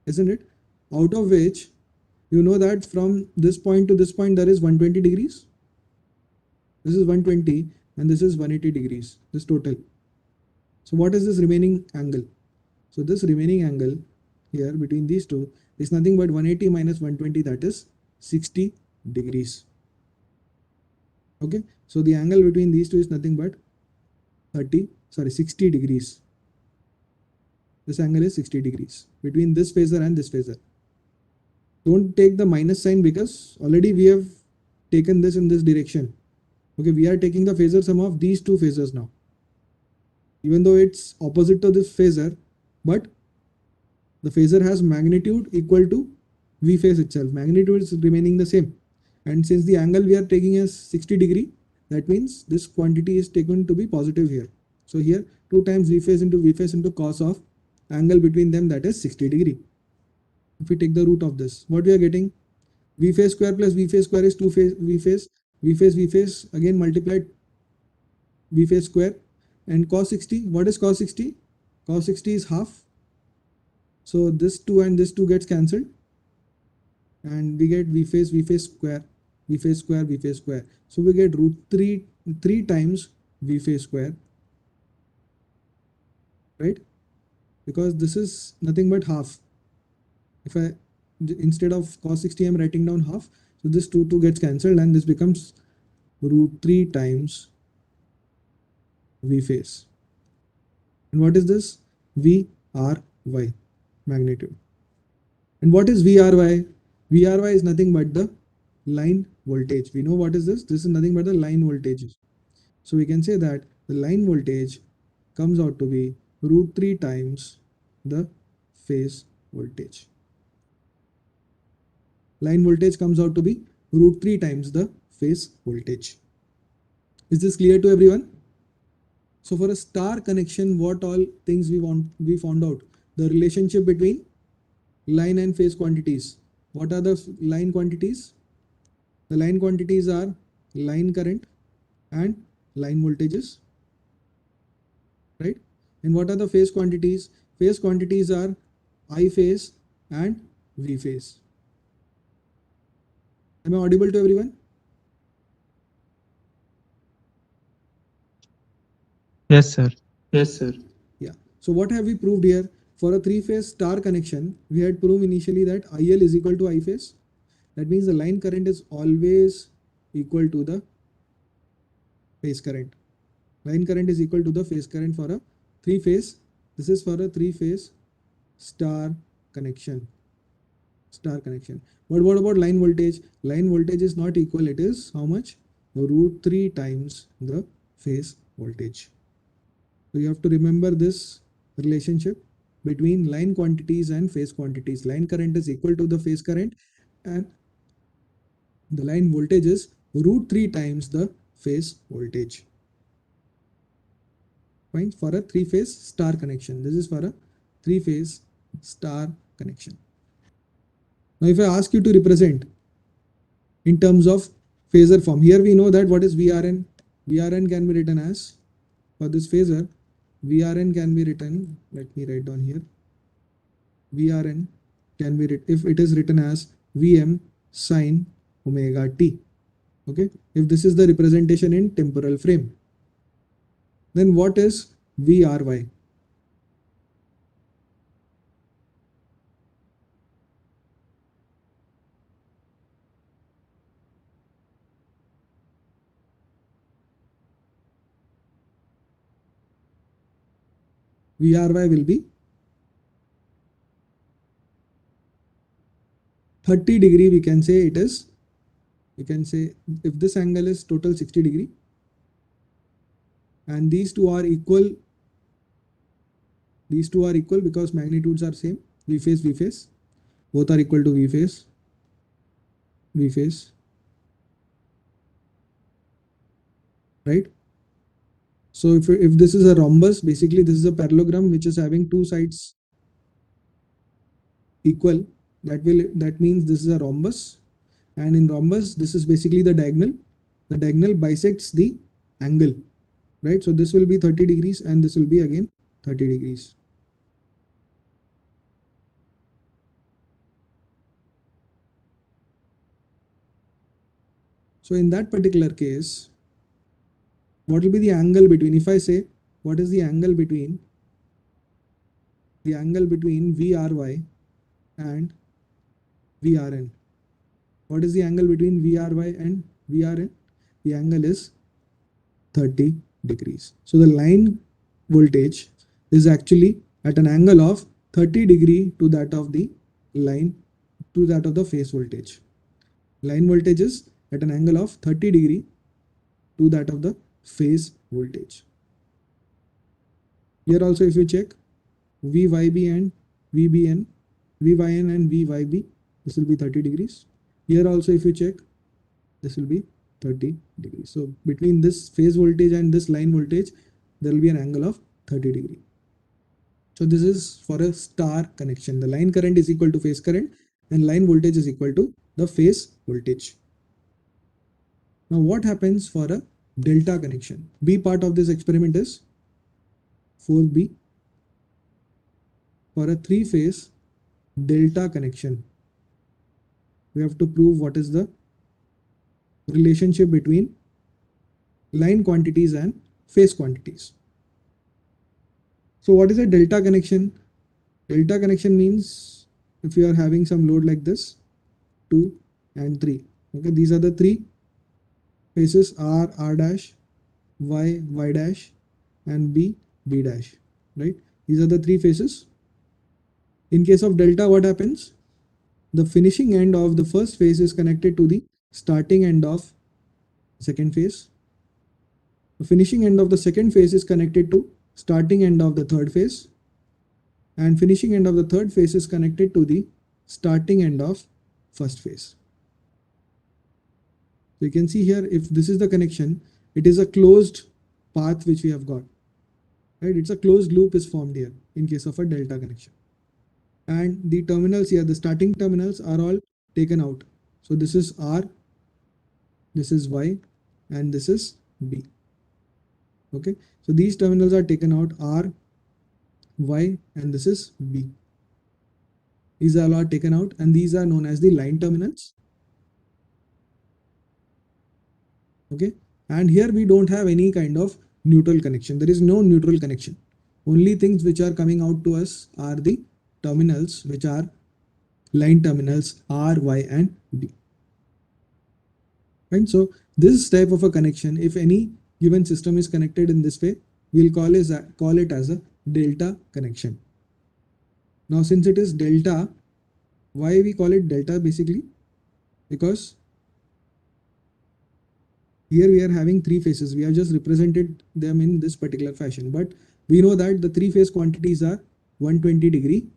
isn't it? Out of which you know that from this point to this point there is 120 degrees. This is 120 and this is 180 degrees, this total. So what is this remaining angle? So this remaining angle here between these two is nothing but 180 minus 120, that is 60 degrees. Okay, so the angle between these two is nothing but 60 degrees. This angle is 60 degrees between this phasor and this phasor. Don't take the minus sign because already we have taken this in this direction. Okay, we are taking the phasor sum of these two phasors now. Even though it's opposite to this phasor, but the phasor has magnitude equal to V phase itself. Magnitude is remaining the same. And since the angle we are taking is 60 degree, that means this quantity is taken to be positive here. So here 2 times V phase into cos of angle between them, that is 60 degree. If we take the root of this, what we are getting? V phase square plus V phase square is 2 phase V phase. V phase again multiplied V phase square. And cos 60, what is cos 60? Cos 60 is half. So this 2 and this 2 gets cancelled. And we get V phase square, V phase square, V phase square. So we get root 3 times V phase square. Right? Because this is nothing but half. If I, instead of cos 60, I'm writing down half. So this 2 gets cancelled and this becomes root 3 times V phase. And what is this? VRY, magnitude. And what is VRY? VRY is nothing but the line voltage. We know what is this? This is nothing but the line voltage. So we can say that the line voltage comes out to be root 3 times the phase voltage. Line voltage comes out to be root 3 times the phase voltage. Is this clear to everyone? So for a star connection, what all things we found out? The relationship between line and phase quantities. What are the line quantities? The line quantities are line current and line voltages, right? And what are the phase quantities? Phase quantities are I phase and V phase. Am I audible to everyone? Yes, sir. Yes, sir. Yeah. So what have we proved here? For a 3-phase star connection, we had proved initially that IL is equal to I phase. That means the line current is always equal to the phase current. Line current is equal to the phase current for a 3-phase. This is for a 3-phase star connection. Star connection. But what about line voltage? Line voltage is not equal. It is how much? Root 3 times the phase voltage. So you have to remember this relationship between line quantities and phase quantities. Line current is equal to the phase current and the line voltage is root 3 times the phase voltage. Fine. For a 3-phase star connection. This is for a 3-phase star connection. Now if I ask you to represent in terms of phasor form, here we know that what is VRN. VRN can be written as, for this phasor, VRN can be written, let me write down here. VRN can be written, if it is written as Vm sine omega t. Okay, if this is the representation in temporal frame, then what is VRY? VRY will be 30 degree. We can say it is, we can say if this angle is total 60 degree and these two are equal because magnitudes are same. V phase, both are equal to V phase, right? So if this is a rhombus, basically this is a parallelogram which is having two sides equal. That means this is a rhombus, and in rhombus this is basically the diagonal. The diagonal bisects the angle, right? So this will be 30 degrees and this will be again 30 degrees. So in that particular case, what will be the angle between, if I say what is the angle between VRY and VRN? What is the angle between VRY and VRN? The angle is 30 degrees. So the line voltage is actually at an angle of 30 degree to that of the line, to that of the phase voltage. Line voltage is at an angle of 30 degree to that of the phase voltage. Here also if you check VYB and VBN, VYN and VYB, this will be 30 degrees. Here also if you check, this will be 30 degrees. So between this phase voltage and this line voltage, there will be an angle of 30 degree. So this is for a star connection. The line current is equal to phase current and line voltage is equal to the phase voltage. Now what happens for a delta connection? B part of this experiment is 4B. For a three-phase delta connection, we have to prove what is the relationship between line quantities and phase quantities. So what is a delta connection? Delta connection means if you are having some load like this, 2 and 3. Okay, these are the three phases, R, R dash, Y, Y dash, and B, B dash, right? These are the three phases. In case of delta, what happens? The finishing end of the first phase is connected to the starting end of second phase. The finishing end of the second phase is connected to starting end of the third phase. And finishing end of the third phase is connected to the starting end of first phase. So you can see here, if this is the connection, it is a closed path which we have got, right? It's a closed loop is formed here in case of a delta connection. And the terminals here, the starting terminals are all taken out. So this is R, this is Y, and this is B. Okay, so these terminals are taken out, R, Y, and this is B. These are all taken out, and these are known as the line terminals. Okay, and here we don't have any kind of neutral connection. There is no neutral connection. Only things which are coming out to us are the terminals, which are line terminals R, Y, and B. And so this type of a connection, if any given system is connected in this way, we'll call it as a delta connection. Now since it is delta, why we call it delta? Basically because here we are having three phases. We have just represented them in this particular fashion, but we know that the three phase quantities are 120 degree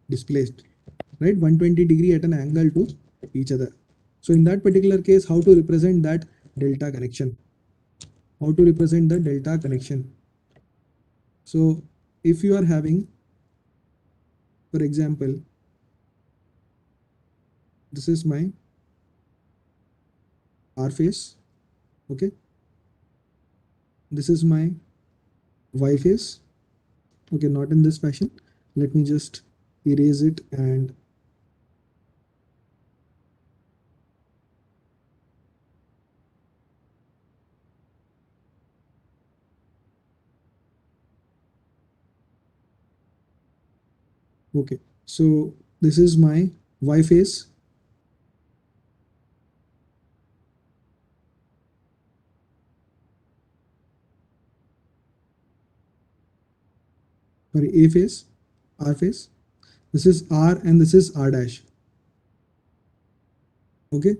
displaced, right? 120 degree at an angle to each other. So in that particular case, how to represent that delta connection? How to represent the delta connection? So if you are having, for example, this is my R phase, okay, this is my Y phase, okay, not in this fashion. Let me just erase it and okay, so this is my Y phase. Sorry, A phase, R phase. This is R and this is R dash. Okay.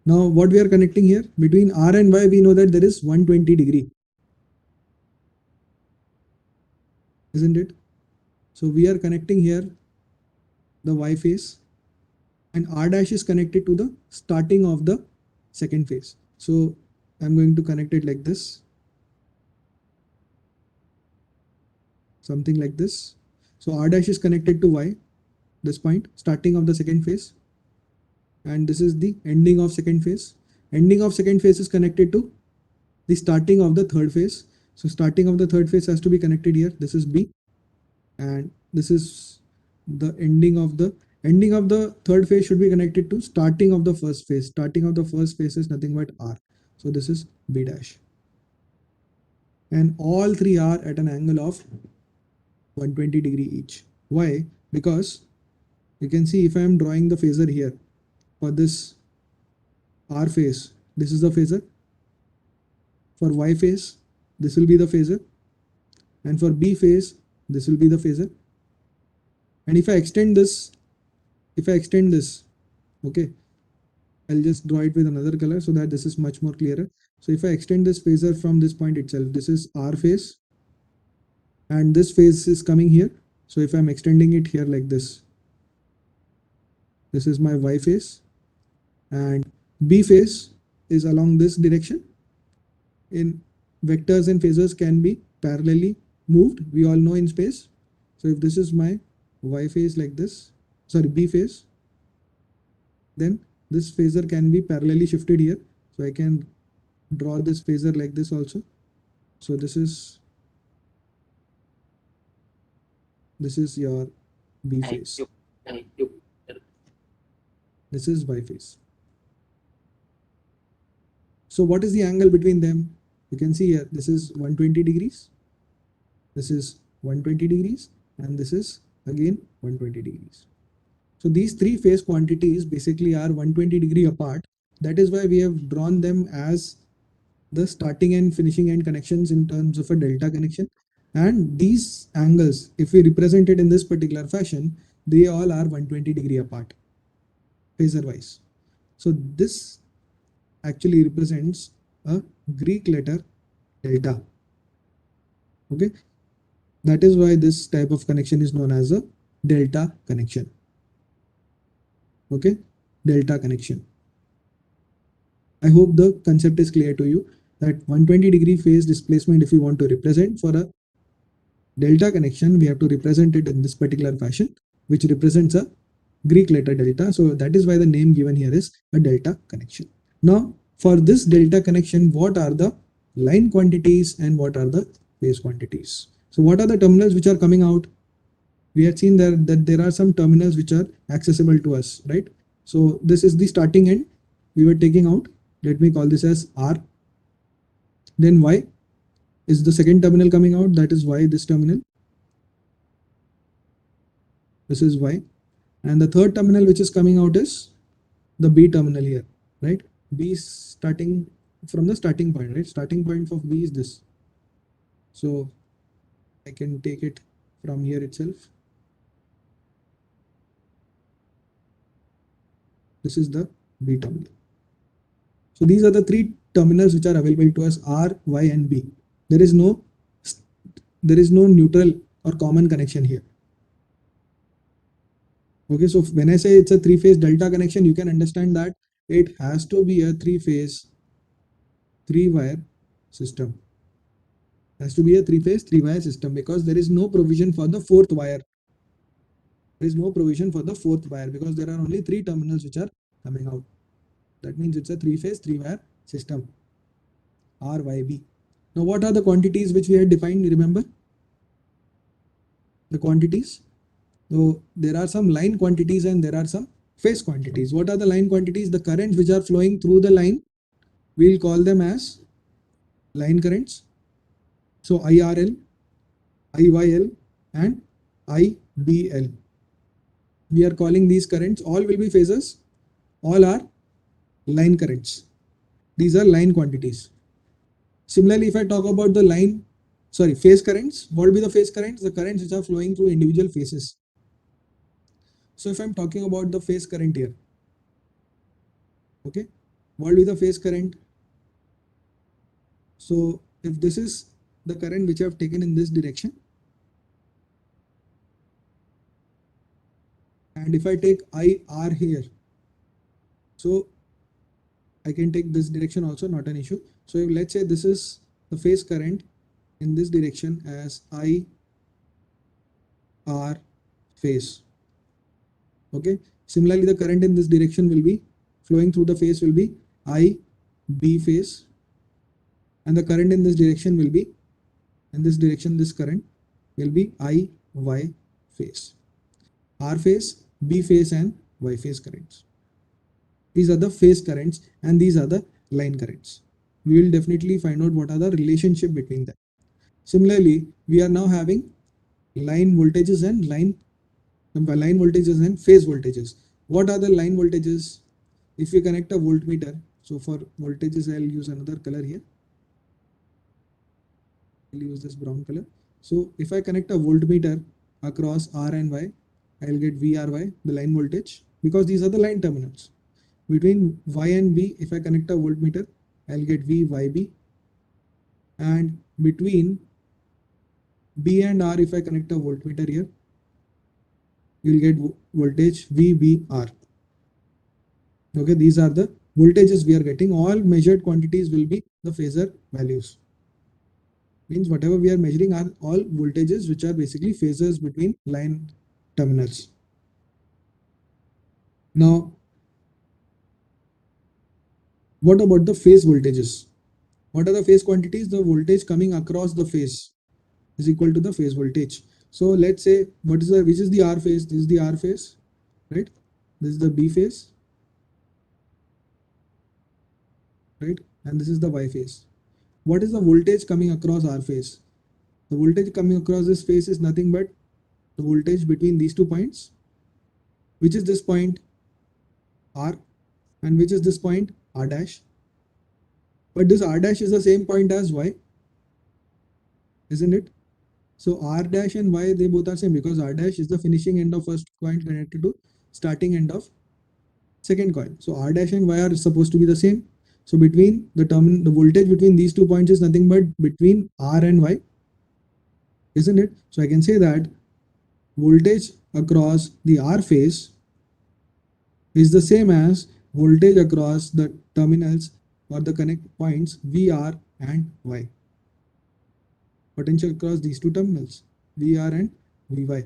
Now what we are connecting here between R and Y, we know that there is 120 degree, isn't it? So we are connecting here the Y phase, and R dash is connected to the starting of the second phase. So I'm going to connect it like this, something like this. So R dash is connected to Y, this point, starting of the second phase, and this is the ending of second phase. Ending of second phase is connected to the starting of the third phase. So starting of the third phase has to be connected here. This is B, and this is the ending of the third phase should be connected to starting of the first phase. Starting of the first phase is nothing but R. So this is B dash. And all three are at an angle of 120 degree each. Why? Because you can see if I am drawing the phasor here for this R phase, this is the phasor. For Y phase, this will be the phasor. And for B phase, this will be the phasor. And if I extend this, okay, I'll just draw it with another color so that this is much more clearer. So if I extend this phasor from this point itself, this is R phase and this phase is coming here. So if I'm extending it here like this is my Y phase and B phase is along this direction. In vectors and phasors can be parallelly moved, we all know in space. So if this is my Y phase like this, sorry, B phase, then this phasor can be parallelly shifted here. So I can draw this phasor like this also. So this is your B phase. This is Y phase. So what is the angle between them? You can see here, this is 120 degrees. This is 120 degrees and this is again 120 degrees. So these three phase quantities basically are 120 degree apart. That is why we have drawn them as the starting and finishing end connections in terms of a delta connection. And these angles, if we represent it in this particular fashion, they all are 120 degree apart, phasor wise. So this actually represents a Greek letter delta. Okay, that is why this type of connection is known as a delta connection. Okay, delta connection. I hope the concept is clear to you that 120 degree phase displacement, if you want to represent for a delta connection, we have to represent it in this particular fashion, which represents a Greek letter delta. So that is why the name given here is a delta connection. Now for this delta connection, what are the line quantities and what are the phase quantities? So what are the terminals which are coming out? We had seen there that there are some terminals which are accessible to us, right? So this is the starting end we were taking out. Let me call this as R. Then Y is the second terminal coming out, that is Y, this terminal. This is Y. And the third terminal which is coming out is the B terminal here, right? B is starting from the starting point, right? Starting point of B is this. So I can take it from here itself. This is the B terminal. So these are the three terminals which are available to us, R, Y and B. There is no neutral or common connection here. Okay, so when I say it's a three-phase delta connection, you can understand that it has to be a three-phase, three-wire system. It has to be a three-phase, three-wire system because there is no provision for the fourth wire. There is no provision for the fourth wire because there are only three terminals which are coming out. That means it's a three-phase, three-wire system. R, Y, B. Now what are the quantities which we had defined? Remember the quantities? So there are some line quantities and there are some phase quantities. What are the line quantities? The currents which are flowing through the line, we'll call them as line currents. So IRL, IYL and IBL. We are calling these currents, all will be phasors, all are line currents. These are line quantities. Similarly, if I talk about the phase currents, what will be the phase currents? The currents which are flowing through individual phases. So if I'm talking about the phase current here, okay, what will be the phase current? So if this is the current which I have taken in this direction, and if I take IR here, so I can take this direction also, not an issue. So if let's say this is the phase current in this direction as IR phase. Okay. Similarly, the current in this direction will be flowing through the phase will be IB phase, and the current in this direction will be in this direction. This current will be IY phase. R phase, B phase, and Y phase currents. These are the phase currents, and these are the line currents. We will definitely find out what are the relationship between them. Similarly, we are now having line voltages and phase voltages. What are the line voltages? If we connect a voltmeter, so for voltages I'll use another color here. I'll use this brown color. So if I connect a voltmeter across R and Y, I'll get VRY, the line voltage, because these are the line terminals. Between Y and B, if I connect a voltmeter, I'll get VYB. And between B and R, if I connect a voltmeter here, you'll get voltage VBR. Okay, these are the voltages we are getting. All measured quantities will be the phasor values. Means whatever we are measuring are all voltages which are basically phasors between line terminals. Now, what about the phase voltages? What are the phase quantities? The voltage coming across the phase is equal to the phase voltage. So let's say which is the R phase? This is the R phase, right? This is the B phase, right? And this is the Y phase. What is the voltage coming across R phase? The voltage coming across this phase is nothing but the voltage between these 2 points, which is this point R, and which is this point R dash. But this R dash is the same point as Y, isn't it? So R dash and Y, they both are same, because R dash is the finishing end of first coil connected to starting end of second coil. So R dash and Y are supposed to be the same. So between the voltage between these 2 points is nothing but between R and Y, isn't it? So I can say that voltage across the R phase is the same as voltage across the terminals or the connect points VR and Y. Potential across these 2 terminals, VR and Vy.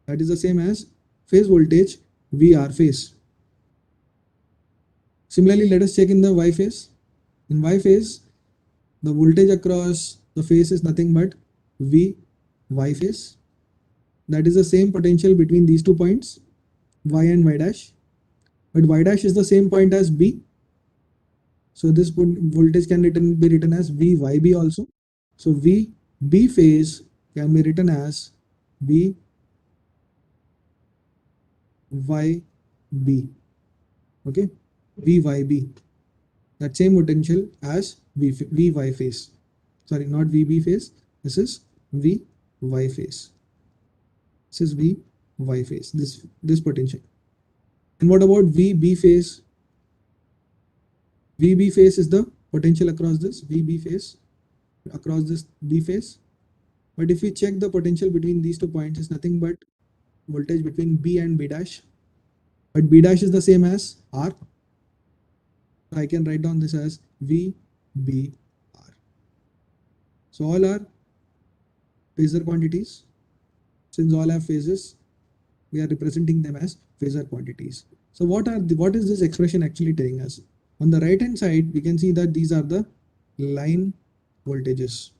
That is the same as phase voltage VR phase. Similarly, let us check in the Y phase. In Y phase, the voltage across the phase is nothing but Vy phase. That is the same potential between these 2 points, Y and Y dash. But Y dash is the same point as B. So this voltage can be written as VYB also. So VB phase can be written as VYB. Okay, VYB. That same potential as VY phase. Sorry, not VB phase. This is VY phase. This is VY phase. This potential. And what about VB phase? VB phase is the potential across this VB phase, across this B phase. But if we check the potential between these 2 points, is nothing but voltage between B and B dash. But B dash is the same as R. So I can write down this as VBR. So all are phasor quantities. Since all have phases, we are representing them as phasor quantities. So what is this expression actually telling us? On the right hand side, we can see that these are the line voltages.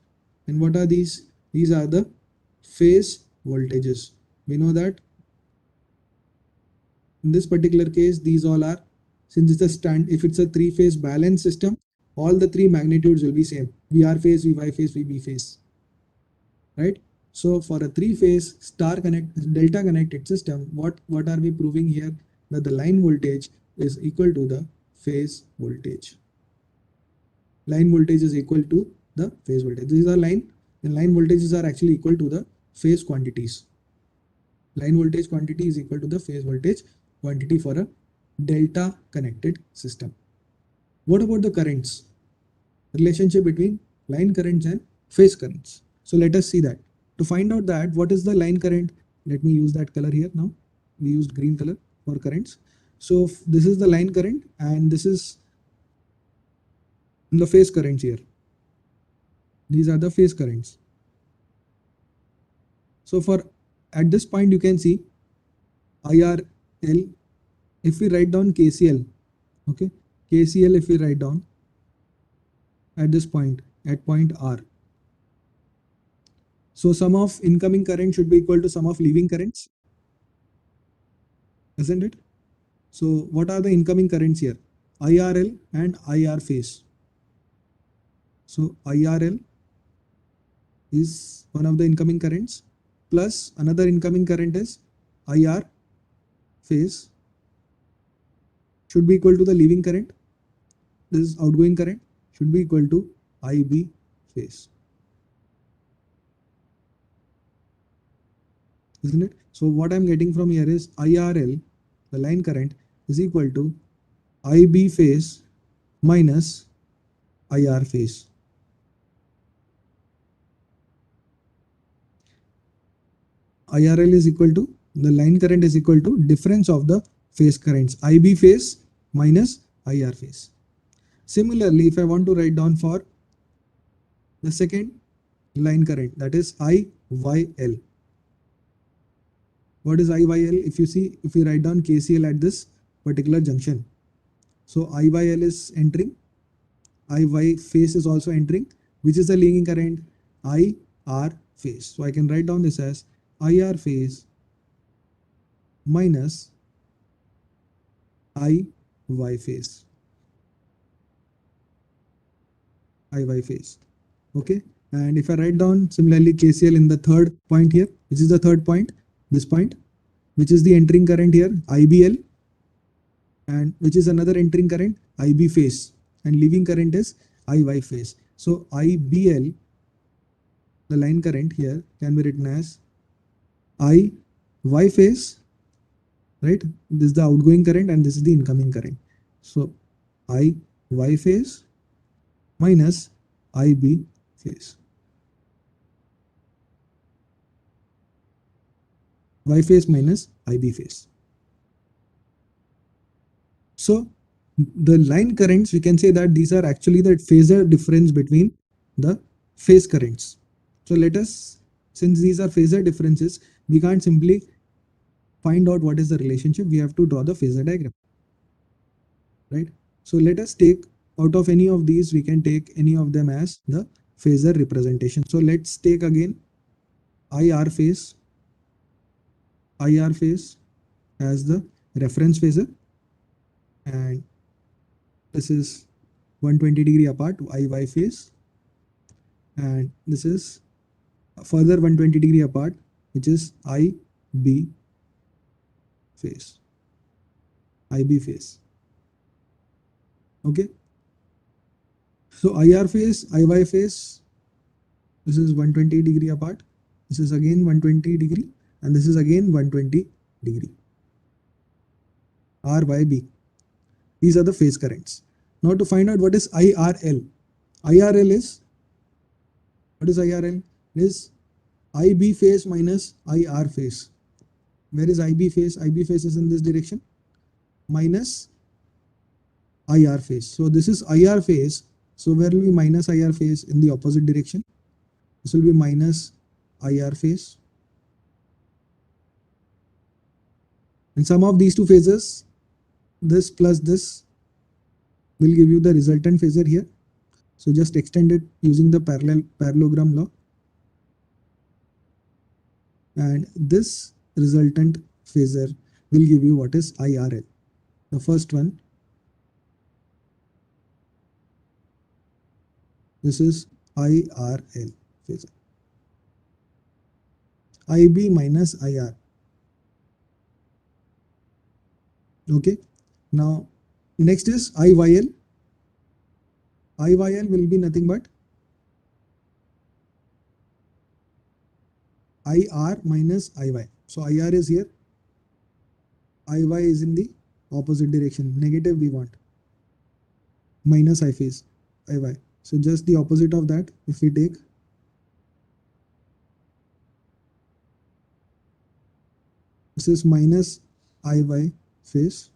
And what are these? These are the phase voltages. We know that in this particular case, these all are, since it's if it's a 3-phase balanced system, all the 3 magnitudes will be same. VR phase, Vy phase, Vb phase, right? So for a 3-phase delta connected system, what are we proving here? That the line voltage is equal to the phase voltage. Line voltage is equal to the phase voltage. These are line, and line voltages are actually equal to the phase quantities. Line voltage quantity is equal to the phase voltage quantity for a delta connected system. What about the currents? Relationship between line currents and phase currents. So let us see that. To find out that what is the line current, let me use that color here now. We used green color for currents. So this is the line current and this is the phase currents here. These are the phase currents. So at this point you can see IRL. If we write down KCL, okay, KCL if we write down at this point, at point R. So sum of incoming current should be equal to sum of leaving currents, isn't it? So what are the incoming currents here? IRL and IR phase. So IRL is one of the incoming currents, plus another incoming current is IR phase, should be equal to the leaving current. This is outgoing current, should be equal to IB phase. isn't it? So what I'm getting from here is IRL, the line current, is equal to IB phase minus IR phase. IRL is equal to, the line current is equal to difference of the phase currents, IB phase minus IR phase. Similarly, if I want to write down for the second line current, that is IYL. What is IYL? If you see, if we write down KCL at this particular junction, so IYL is entering, IY phase is also entering, which is the leading current? IR phase. So I can write down this as IR phase minus IY phase. IY phase. Okay. And if I write down similarly KCL in the third point here, which is the third point, this point, which is the entering current here, IBL, and which is another entering current, IB phase, and leaving current is IY phase. So IBL, the line current here, can be written as IY phase, right? This is the outgoing current and this is the incoming current. So IY phase minus IB phase. Y phase minus IB phase. So the line currents, we can say that these are actually the phasor difference between the phase currents. So let us, since these are phasor differences, we can't simply find out what is the relationship. We have to draw the phasor diagram, right? So let us take out of any of these, we can take any of them as the phasor representation. So let's take again IR phase as the reference phasor, and this is 120 degree apart, IY phase, and this is further 120 degree apart, which is IB phase. Okay. So IR phase, IY phase, this is 120 degree apart, this is again 120 degree, and this is again 120 degree. RYB. These are the phase currents. Now to find out what is IRL. IRL is, what is IRL? It is IB phase minus IR phase. Where is IB phase? IB phase is in this direction, minus IR phase. So this is IR phase. So where will be minus IR phase? In the opposite direction. This will be minus IR phase. And sum of these two phases, this plus this, will give you the resultant phasor here. So just extend it using the parallelogram law. And this resultant phasor will give you what is IRL. The first one, this is IRL phasor. IB minus IR. Okay. Now next is IYL. IYL will be nothing but IR minus IY. So IR is here, IY is in the opposite direction, negative we want, minus I phase, IY. So just the opposite of that, if we take, this is minus IY phase.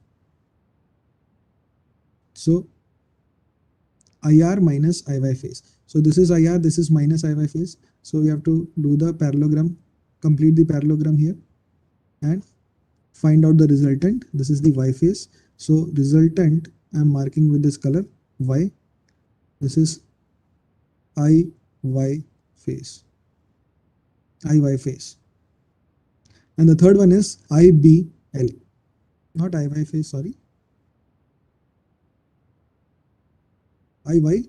So IR minus IY phase. So this is IR, this is minus IY phase. So we have to do the parallelogram, complete the parallelogram here and find out the resultant. This is the Y phase. So resultant, I am marking with this color Y. This is IY phase. IY phase. And the third one is IBL. Not IY phase, sorry. IYL.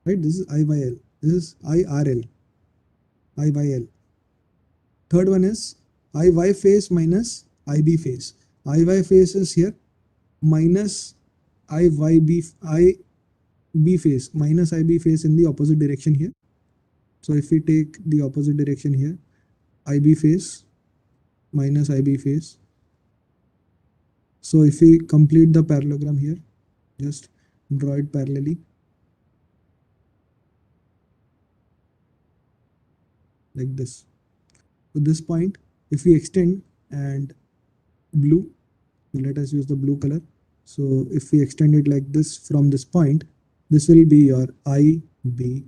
Right? This is IYL. This is IRL. IYL. Third one is IY phase minus IB phase. IY phase is here, minus IB phase, minus IB phase in the opposite direction here. So if we take the opposite direction here, IB phase minus IB phase. So if we complete the parallelogram here, just draw it parallelly like this. So this point, if we extend and blue, let us use the blue color. So if we extend it like this from this point, this will be your IBL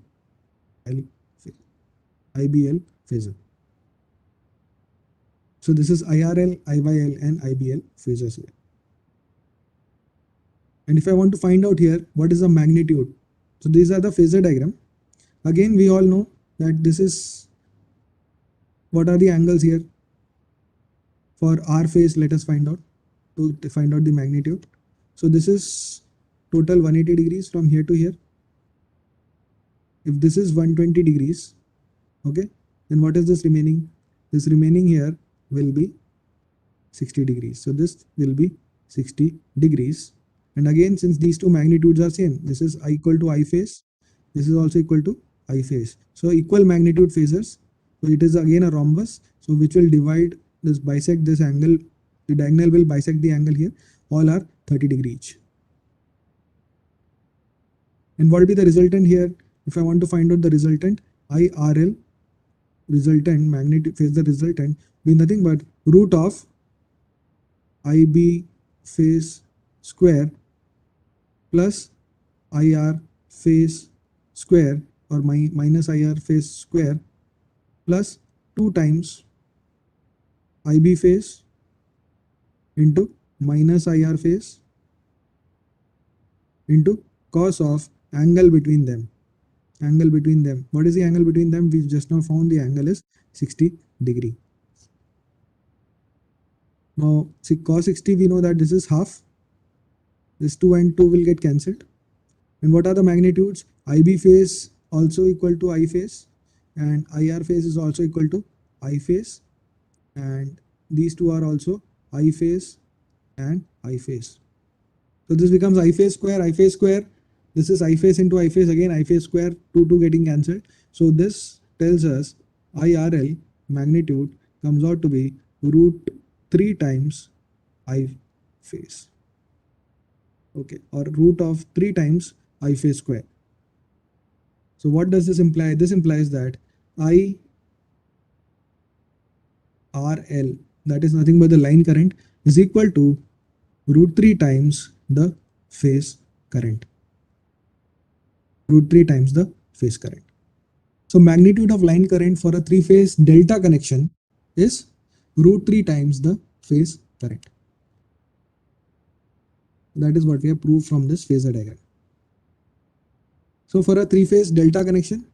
phasor. So this is IRL, IYL and IBL phasors here. And if I want to find out here, what is the magnitude? So these are the phasor diagram. Again, we all know that this is, what are the angles here? For R phase, let us find out, to find out the magnitude. So this is total 180 degrees from here to here. If this is 120 degrees, okay, then what is this remaining? This remaining here will be 60 degrees. So this will be 60 degrees. And again, since these two magnitudes are same, this is I equal to I phase, this is also equal to I phase. So equal magnitude phasors. So it is again a rhombus, so which will divide this, bisect this angle, the diagonal will bisect the angle here, all are 30 degree each. And what will be the resultant here? If I want to find out the resultant, IRL resultant, magnitude phasor resultant, be nothing but root of IB phase square plus IR phase square, or minus IR phase square, plus 2 times IB phase into minus IR phase into cos of angle between them. Angle between them. What is the angle between them? We just now found the angle is 60 degree. Now see, cos 60, we know that this is half. This 2 and 2 will get cancelled. And what are the magnitudes? IB phase also equal to I phase, and IR phase is also equal to I phase, and these two are also I phase and I phase. So this becomes I phase square, I phase square. This is I phase into I phase, again I phase square, 2 getting cancelled. So this tells us IRL magnitude comes out to be root 3 times I phase. Okay, or root of 3 times I phase square. So what does this imply? This implies that IRL, that is nothing but the line current, is equal to root 3 times the phase current. Root 3 times the phase current. So magnitude of line current for a 3-phase delta connection is root 3 times the phase current. That is what we have proved from this phasor diagram. So for a 3-phase delta connection,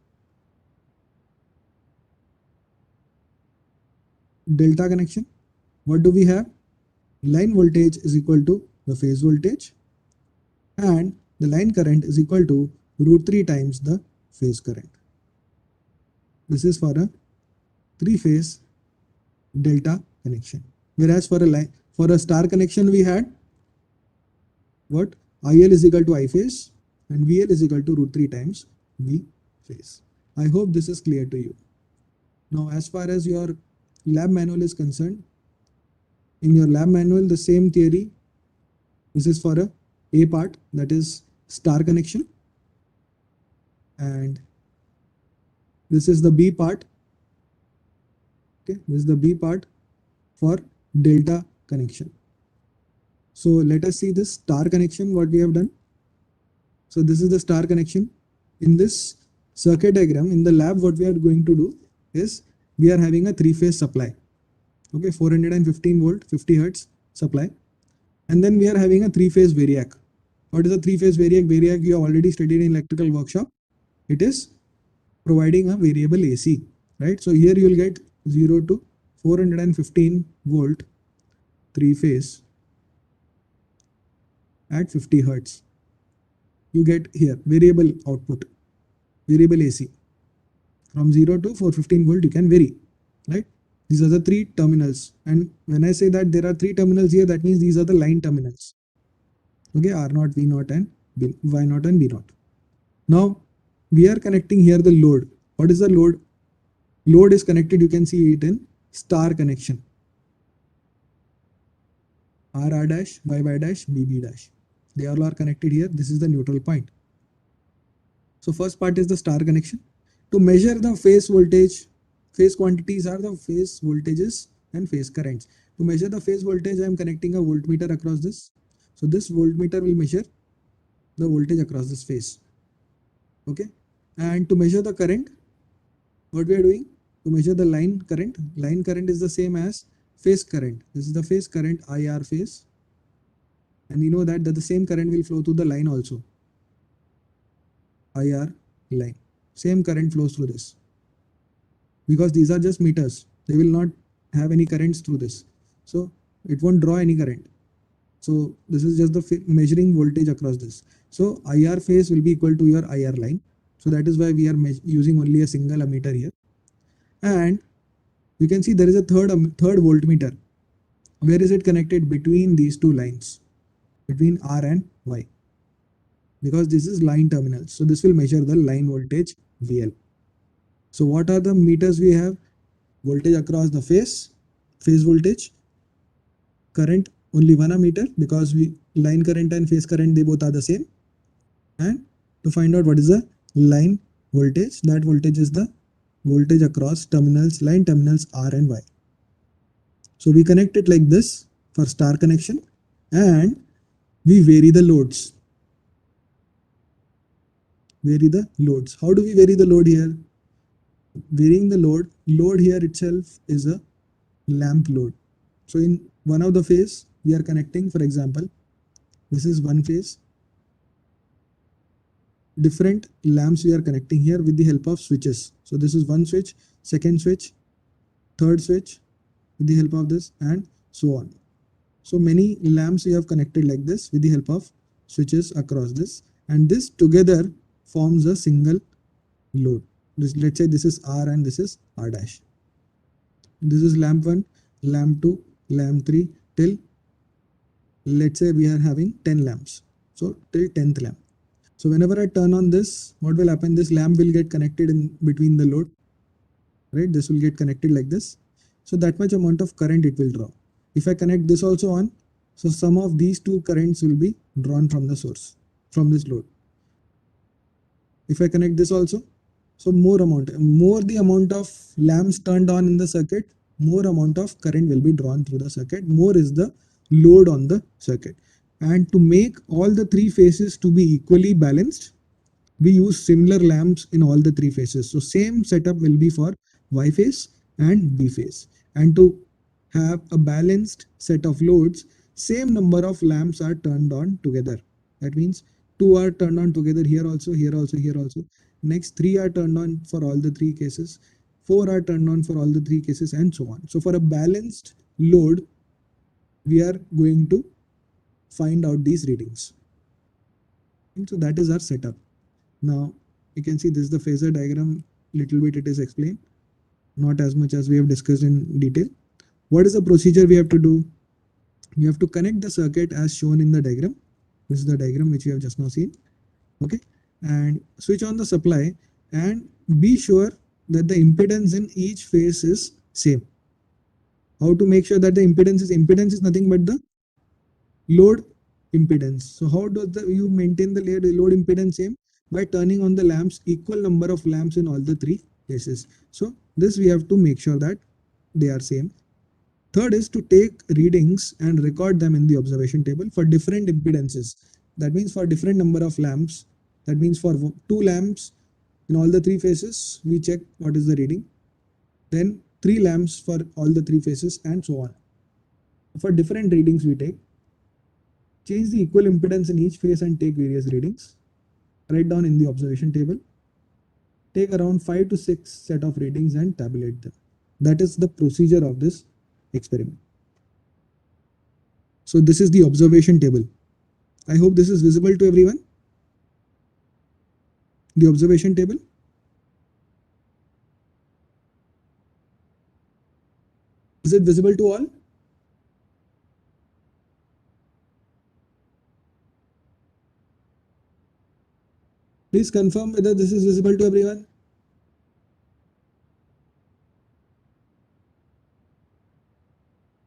what do we have? Line voltage is equal to the phase voltage, and the line current is equal to root 3 times the phase current. This is for a 3-phase delta connection. Whereas for a star connection, we had what? IL is equal to I phase and VL is equal to root 3 times V phase. I hope this is clear to you. Now, as far as your lab manual is concerned, in your lab manual, the same theory, this is for a part, that is star connection, and this is the B part. Okay, this is the B part for delta connection. So let us see this star connection, what we have done. So this is the star connection. In this circuit diagram, in the lab, what we are going to do is we are having a 3-phase supply. Okay, 415 volt, 50 hertz supply. And then we are having a 3-phase variac. What is a 3-phase variac? Variac you have already studied in electrical workshop. It is providing a variable AC, right? So here you will get 0 to 415 volt 3-phase at 50 hertz. You get here variable output, variable AC. From 0 to 415 volt you can vary, right? These are the 3 terminals, and when I say that there are 3 terminals here, that means these are the line terminals. Okay, R0, V0 and Y0 and B0. Now we are connecting here the load. What is the load? Load is connected, you can see it in star connection. R dash, Y dash, B dash. They all are connected here. This is the neutral point. So first part is the star connection. To measure the phase voltage, phase quantities are the phase voltages and phase currents. To measure the phase voltage, I am connecting a voltmeter across this. So this voltmeter will measure the voltage across this phase. Okay. And to measure the current, what we are doing? To measure the line current is the same as phase current. This is the phase current, IR phase. And we know that the same current will flow through the line also. IR line. Same current flows through this. Because these are just meters. They will not have any currents through this. So it won't draw any current. So this is just the measuring voltage across this. So IR phase will be equal to your IR line. So that is why we are using only a single ammeter here. And you can see there is a third voltmeter. Where is it connected? Between these two lines, between R and Y. Because this is line terminals. So this will measure the line voltage VL. So what are the meters we have? Voltage across the phase voltage, current only one ammeter because line current and phase current, they both are the same. And to find out what is the line voltage, that voltage is the voltage across terminals, line terminals R and Y. So we connect it like this for star connection and we vary the loads. Vary the loads. How do we vary the load here? Varying the load here itself is a lamp load. So in one of the phase we are connecting, for example, this is one phase. Different lamps we are connecting here with the help of switches. So this is one switch, second switch, third switch with the help of this and so on. So many lamps we have connected like this with the help of switches across this, and this together forms a single load. Let's say this is R and this is R dash. This is lamp 1, lamp 2, lamp 3 till, let's say we are having 10 lamps. So till 10th lamp. So whenever I turn on this, what will happen? This lamp will get connected in between the load, right? This will get connected like this. So that much amount of current it will draw. If I connect this also on, so some of these two currents will be drawn from the source, from this load. If I connect this also, so more the amount of lamps turned on in the circuit, more amount of current will be drawn through the circuit, more is the load on the circuit. And to make all the three phases to be equally balanced, we use similar lamps in all the three phases. So same setup will be for Y phase and B phase. And to have a balanced set of loads, same number of lamps are turned on together. That means 2 are turned on together here also, here also, here also. Next 3 are turned on for all the three cases. 4 are turned on for all the three cases and so on. So for a balanced load, we are going to find out these readings. And so that is our setup. Now you can see this is the phasor diagram, little bit it is explained, not as much as we have discussed in detail. What is the procedure we have to do? We have to connect the circuit as shown in the diagram. This is the diagram which we have just now seen. Okay, and switch on the supply and be sure that the impedance in each phase is same. How to make sure that the impedance is nothing but the load impedance. So how does you maintain the load impedance same? By turning on the lamps, equal number of lamps in all the three phases. So this we have to make sure that they are same. Third is to take readings and record them in the observation table for different impedances. That means for different number of lamps. That means for 2 lamps in all the three phases, we check what is the reading. Then 3 lamps for all the three phases and so on. For different readings we take. Change the equal impedance in each phase and take various readings. Write down in the observation table. Take around 5 to 6 set of readings and tabulate them. That is the procedure of this experiment. So this is the observation table. I hope this is visible to everyone. The observation table. Is it visible to all? Please confirm whether this is visible to everyone.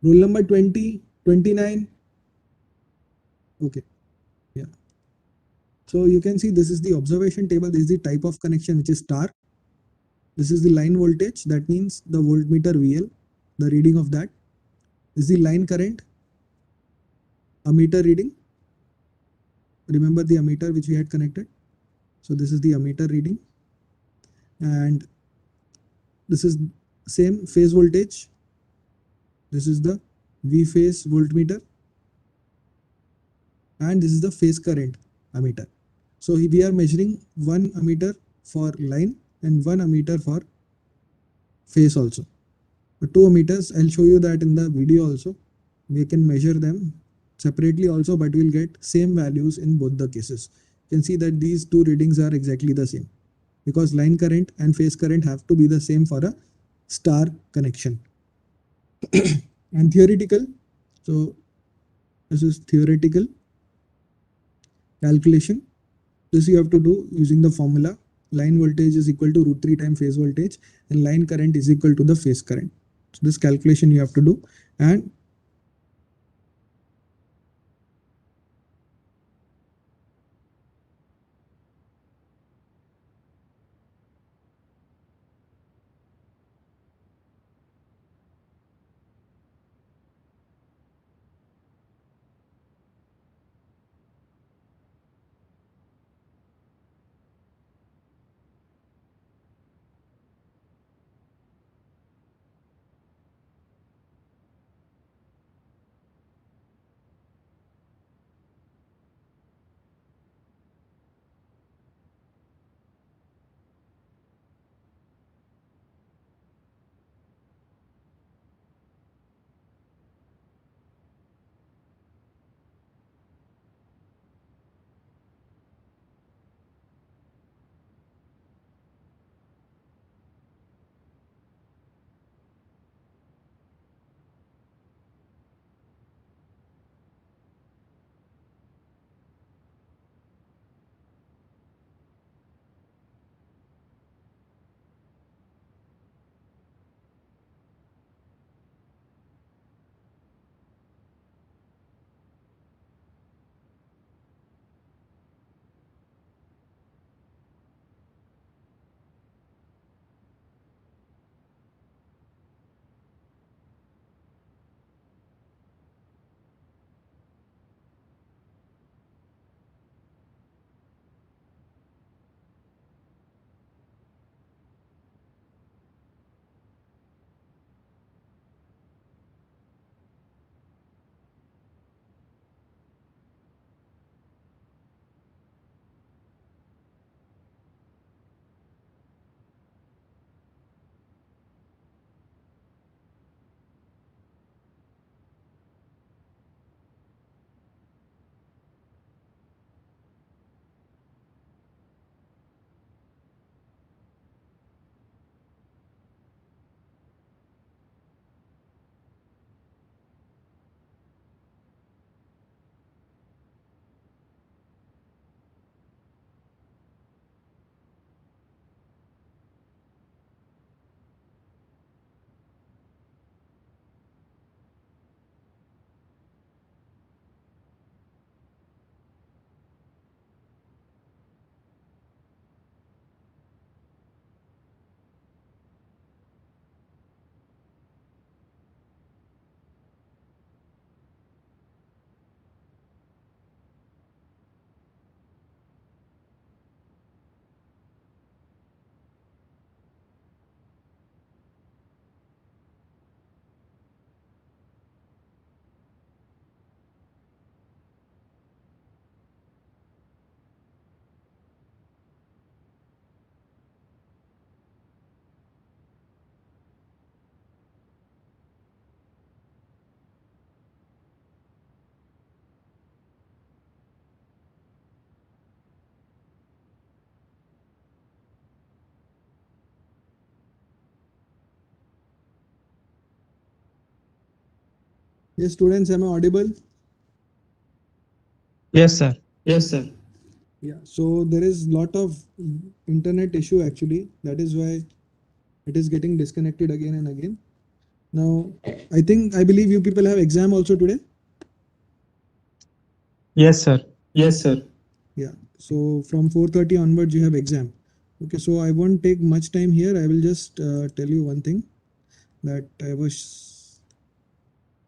Roll number 20, 29. Okay. Yeah. So you can see this is the observation table. This is the type of connection, which is star. This is the line voltage. That means the voltmeter VL, the reading of that. This is the line current, ammeter reading. Remember the ammeter which we had connected. So this is the ammeter reading. And this is same phase voltage. This is the V phase voltmeter. And this is the phase current ammeter. So we are measuring one ammeter for line and one ammeter for phase also. The two ammeters, I'll show you that in the video also. We can measure them separately also, but we'll get same values in both the cases. You can see that these two readings are exactly the same because line current and phase current have to be the same for a star connection. And theoretical, so this is theoretical calculation. This you have to do using the formula. Line voltage is equal to √3 times phase voltage and line current is equal to the phase current. So this calculation you have to do. And yes, students, am I audible? Yes, sir. Yes, sir. Yeah. So there is lot of internet issue actually. That is why it is getting disconnected again and again. Now, I believe you people have exam also today. Yes, sir. Yes, sir. Yeah. So from 4:30 onwards, you have exam. Okay. So I won't take much time here. I will just tell you one thing that I was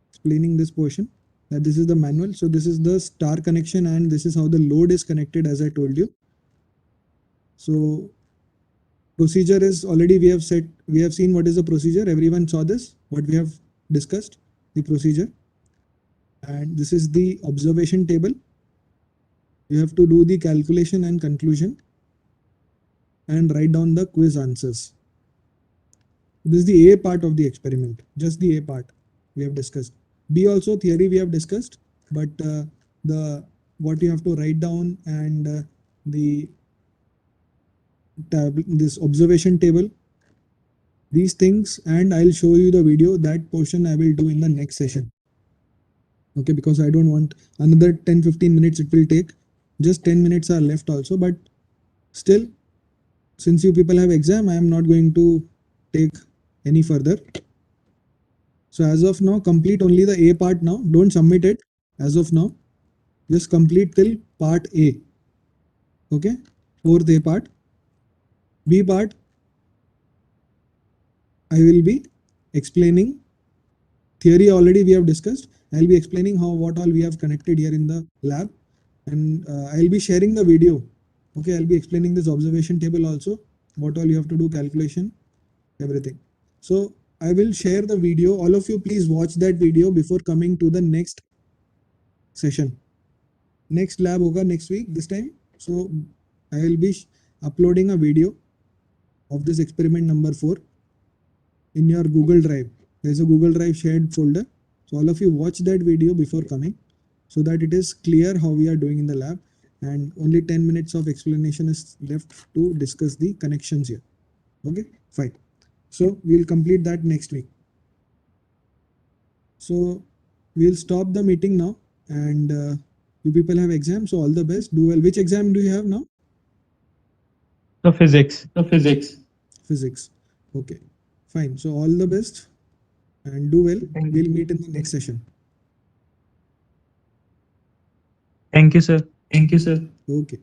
explaining this portion, that this is the manual. So this is the star connection and this is how the load is connected, as I told you. So procedure is already we have seen what is the procedure. Everyone saw this, what we have discussed, the procedure. And this is the observation table. You have to do the calculation and conclusion and write down the quiz answers. This is the A part of the experiment, just the A part we have discussed. B also theory we have discussed, but the what you have to write down and this observation table, these things, and I'll show you the video. That portion I will do in the next session. Okay, because I don't want another 10-15 minutes it will take. Just 10 minutes are left also, but still, since you people have exam, I am not going to take any further. So as of now, complete only the A part now. Don't submit it as of now. Just complete till part A. Okay, fourth A part. B part, I will be explaining theory already we have discussed. I'll be explaining what all we have connected here in the lab, and I'll be sharing the video. Okay, I'll be explaining this observation table also, what all you have to do, calculation, everything. So I will share the video. All of you please watch that video before coming to the next session. Next lab hoga next week this time. So I will be uploading a video of this experiment number 4 in your Google Drive. There's a Google Drive shared folder. So all of you watch that video before coming, so that it is clear how we are doing in the lab, and only 10 minutes of explanation is left to discuss the connections here. Okay, fine. So we'll complete that next week. So we'll stop the meeting now, and you people have exam, so all the best. Do well. Which exam do you have now? The physics. Physics. Okay, fine. So all the best and do well. We'll meet in the next session. Thank you, sir. Thank you, sir. Okay.